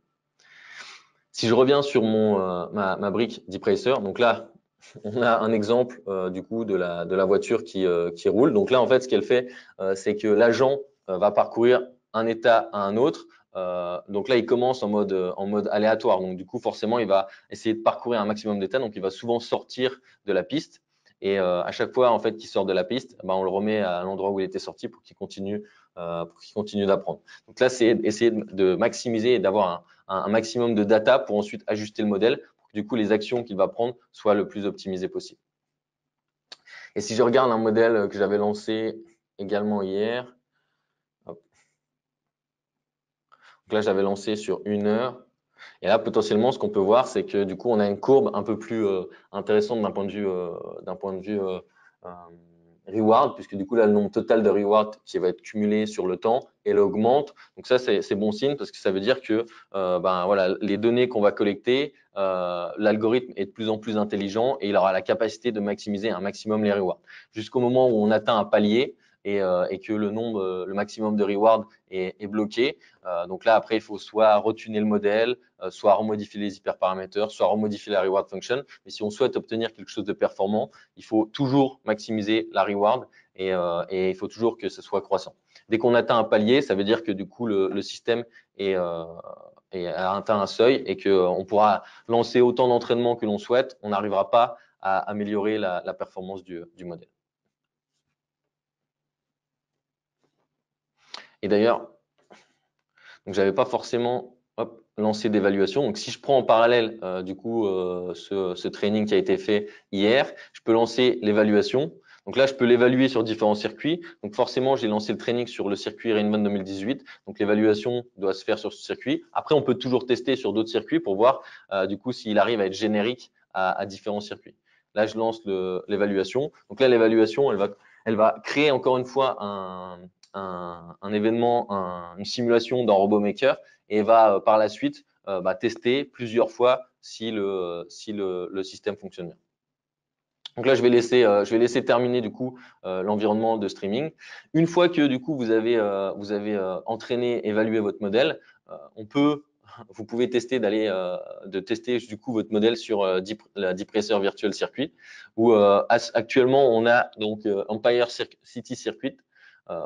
Si je reviens sur ma brique depressor, donc là, on a un exemple du coup de la voiture qui roule. Donc là, en fait, ce qu'elle fait, c'est que l'agent va parcourir un état à un autre. Donc là, il commence en mode aléatoire. Donc du coup, forcément, il va essayer de parcourir un maximum d'états. Donc il va souvent sortir de la piste. Et à chaque fois en fait qu'il sort de la piste, on le remet à l'endroit où il était sorti pour qu'il continue d'apprendre. Donc là, c'est essayer de maximiser et d'avoir un maximum de data pour ensuite ajuster le modèle que du coup, les actions qu'il va prendre soient le plus optimisées possible. Et si je regarde un modèle que j'avais lancé également hier, hop. Donc là, j'avais lancé sur 1 heure. Et là, potentiellement, ce qu'on peut voir, c'est que du coup, on a une courbe un peu plus intéressante d'un point de vue reward, puisque du coup, là, le nombre total de reward qui va être cumulé sur le temps, elle augmente. Donc ça, c'est bon signe parce que ça veut dire que ben, voilà, les données qu'on va collecter, l'algorithme est de plus en plus intelligent et il aura la capacité de maximiser un maximum les rewards. Jusqu'au moment où on atteint un palier et que le maximum de rewards est bloqué. Donc là, après, il faut soit retuner le modèle, soit remodifier les hyperparamètres, soit remodifier la reward function. Mais si on souhaite obtenir quelque chose de performant, il faut toujours maximiser la reward et il faut toujours que ce soit croissant. Dès qu'on atteint un palier, ça veut dire que du coup, le système a atteint un seuil et qu'on pourra lancer autant d'entraînement que l'on souhaite. On n'arrivera pas à améliorer la performance du modèle. Et d'ailleurs, donc j'avais pas forcément lancé d'évaluation. Donc si je prends en parallèle du coup ce training qui a été fait hier, je peux lancer l'évaluation. Donc là, je peux l'évaluer sur différents circuits. Donc forcément, j'ai lancé le training sur le circuit Rainman 2018. Donc l'évaluation doit se faire sur ce circuit. Après, on peut toujours tester sur d'autres circuits pour voir du coup s'il arrive à être générique à différents circuits. Là, je lance l'évaluation. Donc là, l'évaluation, elle va créer encore une fois un événement, une simulation dans RoboMaker et va par la suite tester plusieurs fois si le système fonctionne bien. Donc là, je vais laisser terminer du coup l'environnement de streaming. Une fois que du coup vous avez entraîné, évalué votre modèle, vous pouvez tester de tester du coup votre modèle sur la Deep-Racer Virtual Circuit où actuellement on a donc Empire City Circuit.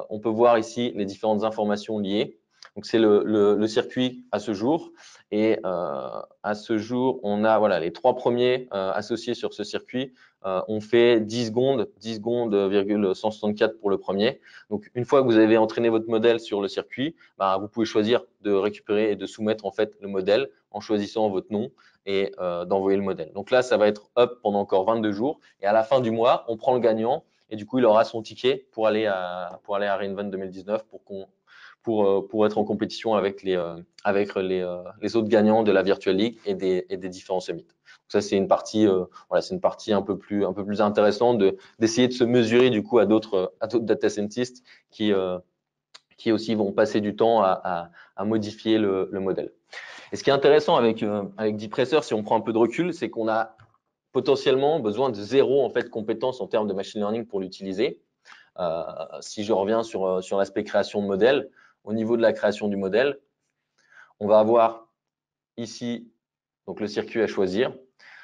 On peut voir ici les différentes informations liées. Donc c'est le circuit à ce jour. Et à ce jour, on a voilà les 3 premiers associés sur ce circuit. On fait 10 secondes, 164 pour le premier. Donc une fois que vous avez entraîné votre modèle sur le circuit, vous pouvez choisir de récupérer et de soumettre en fait le modèle en choisissant votre nom et d'envoyer le modèle. Donc là, ça va être up pendant encore 22 jours. Et à la fin du mois, on prend le gagnant. Et du coup, il aura son ticket pour aller à Reinvent 2019 pour être en compétition avec les autres gagnants de la Virtual League et des différents summits. Donc ça, c'est une partie, c'est une partie un peu plus intéressante d'essayer de se mesurer du coup à d'autres data scientists qui aussi vont passer du temps à modifier le modèle. Et ce qui est intéressant avec Deep-Racer, si on prend un peu de recul, c'est qu'on a potentiellement besoin de zéro en fait compétence en termes de machine learning pour l'utiliser. Si je reviens sur l'aspect création de modèle, au niveau de la création du modèle, on va avoir ici donc le circuit à choisir.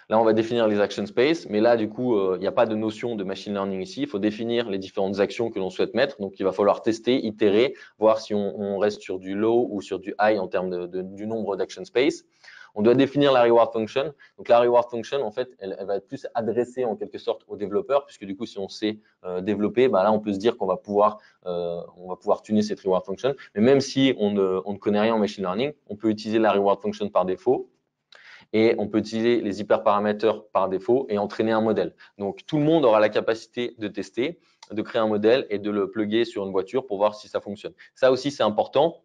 Là, on va définir les action space, mais là, du coup, il n'y a pas de notion de machine learning ici. Il faut définir les différentes actions que l'on souhaite mettre. Donc, il va falloir tester, itérer, voir si on reste sur du low ou sur du high en termes du nombre d'action space. On doit définir la reward function. Donc, la reward function, en fait, elle va être plus adressée en quelque sorte aux développeurs, puisque du coup, si on sait développer, là, on peut se dire qu'on va pouvoir tuner cette reward function. Mais même si on ne connaît rien en machine learning, on peut utiliser la reward function par défaut. Et on peut utiliser les hyperparamètres par défaut et entraîner un modèle. Donc, tout le monde aura la capacité de tester, de créer un modèle et de le plugger sur une voiture pour voir si ça fonctionne. Ça aussi, c'est important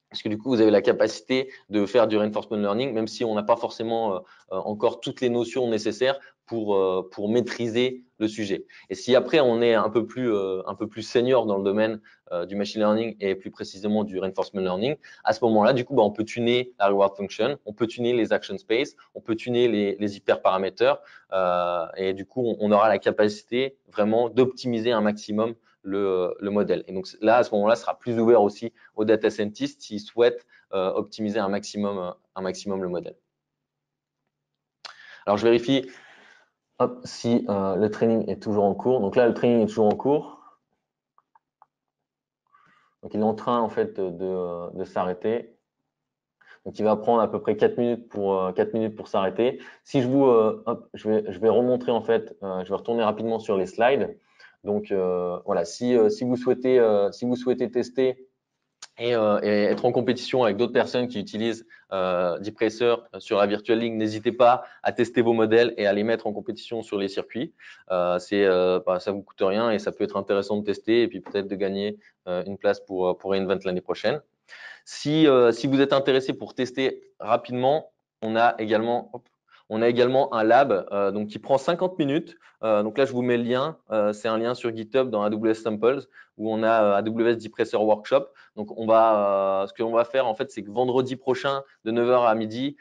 parce que du coup, vous avez la capacité de faire du reinforcement learning, même si on n'a pas forcément encore toutes les notions nécessaires pour maîtriser le sujet. Et si après, on est un peu plus senior dans le domaine du machine learning et plus précisément du reinforcement learning, à ce moment-là, du coup, on peut tuner la reward function, on peut tuner les action space, on peut tuner les hyperparamètres et du coup, on aura la capacité vraiment d'optimiser un maximum le modèle. Et donc là, à ce moment-là, ce sera plus ouvert aussi aux data scientists s'ils souhaitent optimiser un maximum le modèle. Alors, je vérifie si le training est toujours en cours. Donc là, le training est toujours en cours. Donc, il est en train en fait de s'arrêter. Donc, il va prendre à peu près 4 minutes pour s'arrêter. Si je vous, je vais remontrer en fait, je vais retourner rapidement sur les slides. Donc voilà, si vous souhaitez tester et être en compétition avec d'autres personnes qui utilisent DeepRacer sur la Virtual League. N'hésitez pas à tester vos modèles et à les mettre en compétition sur les circuits. Ça vous coûte rien et ça peut être intéressant de tester et puis peut-être de gagner une place pour Reinvent l'année prochaine. Si vous êtes intéressé pour tester rapidement, on a également un lab donc qui prend 50 minutes. Donc là, je vous mets le lien. C'est un lien sur GitHub dans AWS Samples où on a AWS DeepRacer Workshop. Donc ce qu'on va faire en fait, c'est que vendredi prochain de 9 h à midi,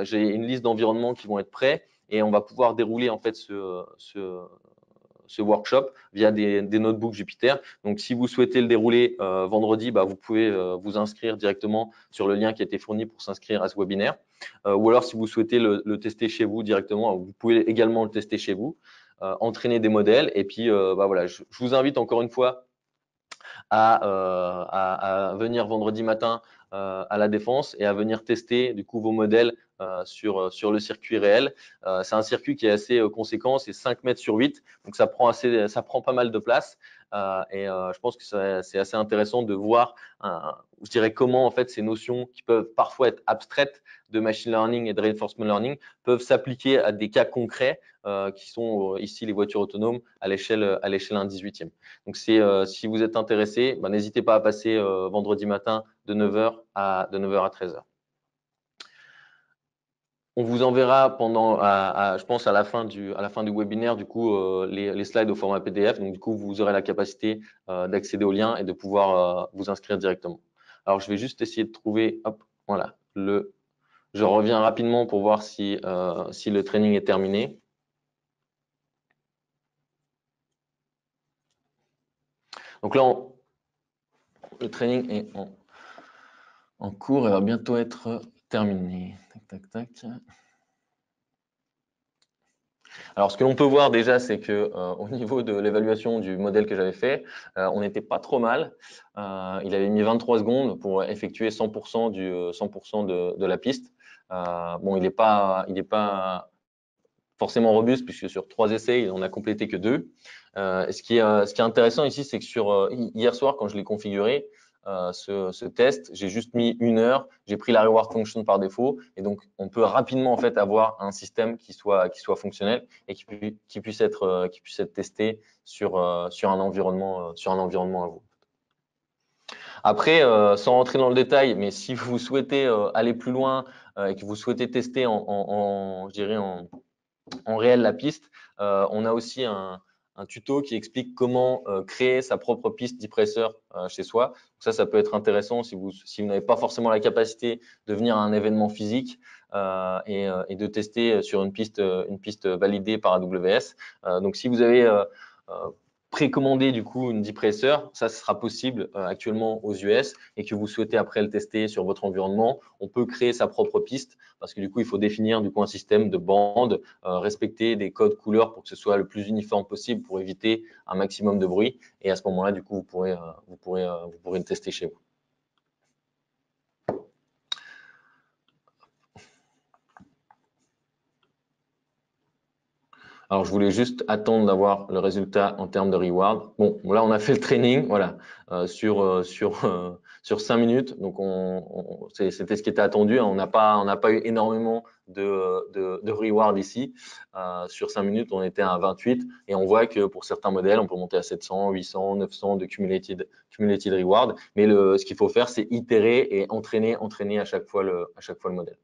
j'ai une liste d'environnements qui vont être prêts et on va pouvoir dérouler en fait ce workshop via des notebooks Jupyter. Donc, si vous souhaitez le dérouler vendredi, vous pouvez vous inscrire directement sur le lien qui a été fourni pour s'inscrire à ce webinaire. Ou alors, si vous souhaitez le tester chez vous directement, vous pouvez également le tester chez vous, entraîner des modèles. Et puis, voilà, je vous invite encore une fois à venir vendredi matin à la Défense et à venir tester du coup vos modèles sur le circuit réel. C'est un circuit qui est assez conséquent, c'est 5 mètres sur 8, donc ça prend pas mal de place. Et je pense que c'est assez intéressant de voir, je dirais, comment en fait ces notions qui peuvent parfois être abstraites de machine learning et de reinforcement learning peuvent s'appliquer à des cas concrets qui sont ici les voitures autonomes à l'échelle 1/18e. Donc si vous êtes intéressé, n'hésitez pas à passer vendredi matin de 9 h à 13 h. On vous enverra je pense à la fin du webinaire, du coup, les slides au format PDF. Donc, du coup, vous aurez la capacité d'accéder au lien et de pouvoir vous inscrire directement. Alors, je vais juste essayer de trouver, hop, voilà, je reviens rapidement pour voir si le training est terminé. Donc là, le training est en cours et va bientôt être terminé. Tac, tac, tac. Alors, ce que l'on peut voir déjà, c'est que au niveau de l'évaluation du modèle que j'avais fait, on n'était pas trop mal. Il avait mis 23 secondes pour effectuer 100% de la piste. Bon, il n'est pas forcément robuste puisque sur 3 essais, on n'a complété que 2. Ce qui est intéressant ici, c'est que hier soir, quand je l'ai configuré, ce test, j'ai juste mis 1 heure, j'ai pris la reward function par défaut, et donc on peut rapidement en fait avoir un système qui soit fonctionnel et qui puisse être testé sur un environnement à vous. Après, sans rentrer dans le détail, mais si vous souhaitez aller plus loin et que vous souhaitez tester je dirais en réel la piste, on a aussi un tuto qui explique comment créer sa propre piste DeepRacer chez soi. Ça peut être intéressant si vous n'avez pas forcément la capacité de venir à un événement physique et de tester sur une piste validée par AWS. Donc, si vous avez précommander du coup une DeepRacer, ça sera possible actuellement aux US et que vous souhaitez après le tester sur votre environnement, on peut créer sa propre piste parce que du coup il faut définir du coup un système de bandes, respecter des codes couleurs pour que ce soit le plus uniforme possible pour éviter un maximum de bruit et à ce moment-là du coup vous pourrez le tester chez vous. Alors, je voulais juste attendre d'avoir le résultat en termes de reward. Bon, là, on a fait le training, voilà, sur 5 minutes. Donc, c'était ce qui était attendu. On n'a pas eu énormément de reward ici. Sur 5 minutes, on était à 28 et on voit que pour certains modèles, on peut monter à 700, 800, 900 de cumulated reward. Mais ce qu'il faut faire, c'est itérer et entraîner à chaque fois le modèle.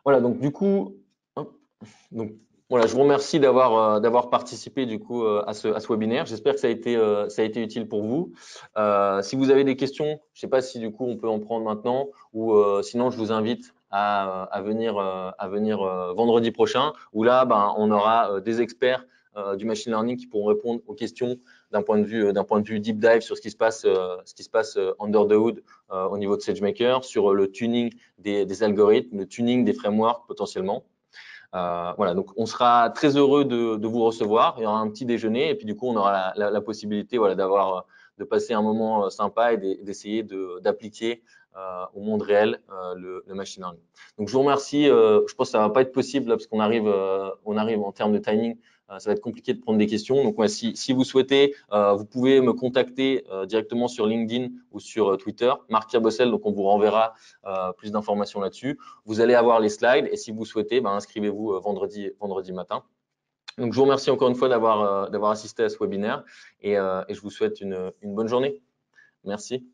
Voilà, donc du coup, donc voilà, je vous remercie d'avoir participé du coup à ce webinaire. J'espère que ça a été utile pour vous. Si vous avez des questions, je ne sais pas si du coup on peut en prendre maintenant ou sinon je vous invite à venir vendredi prochain où là on aura des experts du machine learning qui pourront répondre aux questions d'un point de vue deep dive sur ce qui se passe under the hood au niveau de SageMaker, sur le tuning des algorithmes, le tuning des frameworks potentiellement. Voilà, donc on sera très heureux de vous recevoir. Il y aura un petit déjeuner et puis du coup on aura la possibilité voilà, de passer un moment sympa et d'essayer d'appliquer au monde réel le machine learning. Donc je vous remercie. Je pense que ça va pas être possible là, parce qu'on arrive en termes de timing ça va être compliqué de prendre des questions. Donc, si vous souhaitez, vous pouvez me contacter directement sur LinkedIn ou sur Twitter, Marc Pierre Bossel, donc on vous renverra plus d'informations là-dessus. Vous allez avoir les slides et si vous souhaitez, inscrivez-vous vendredi matin. Donc, je vous remercie encore une fois d'avoir assisté à ce webinaire et je vous souhaite une bonne journée. Merci.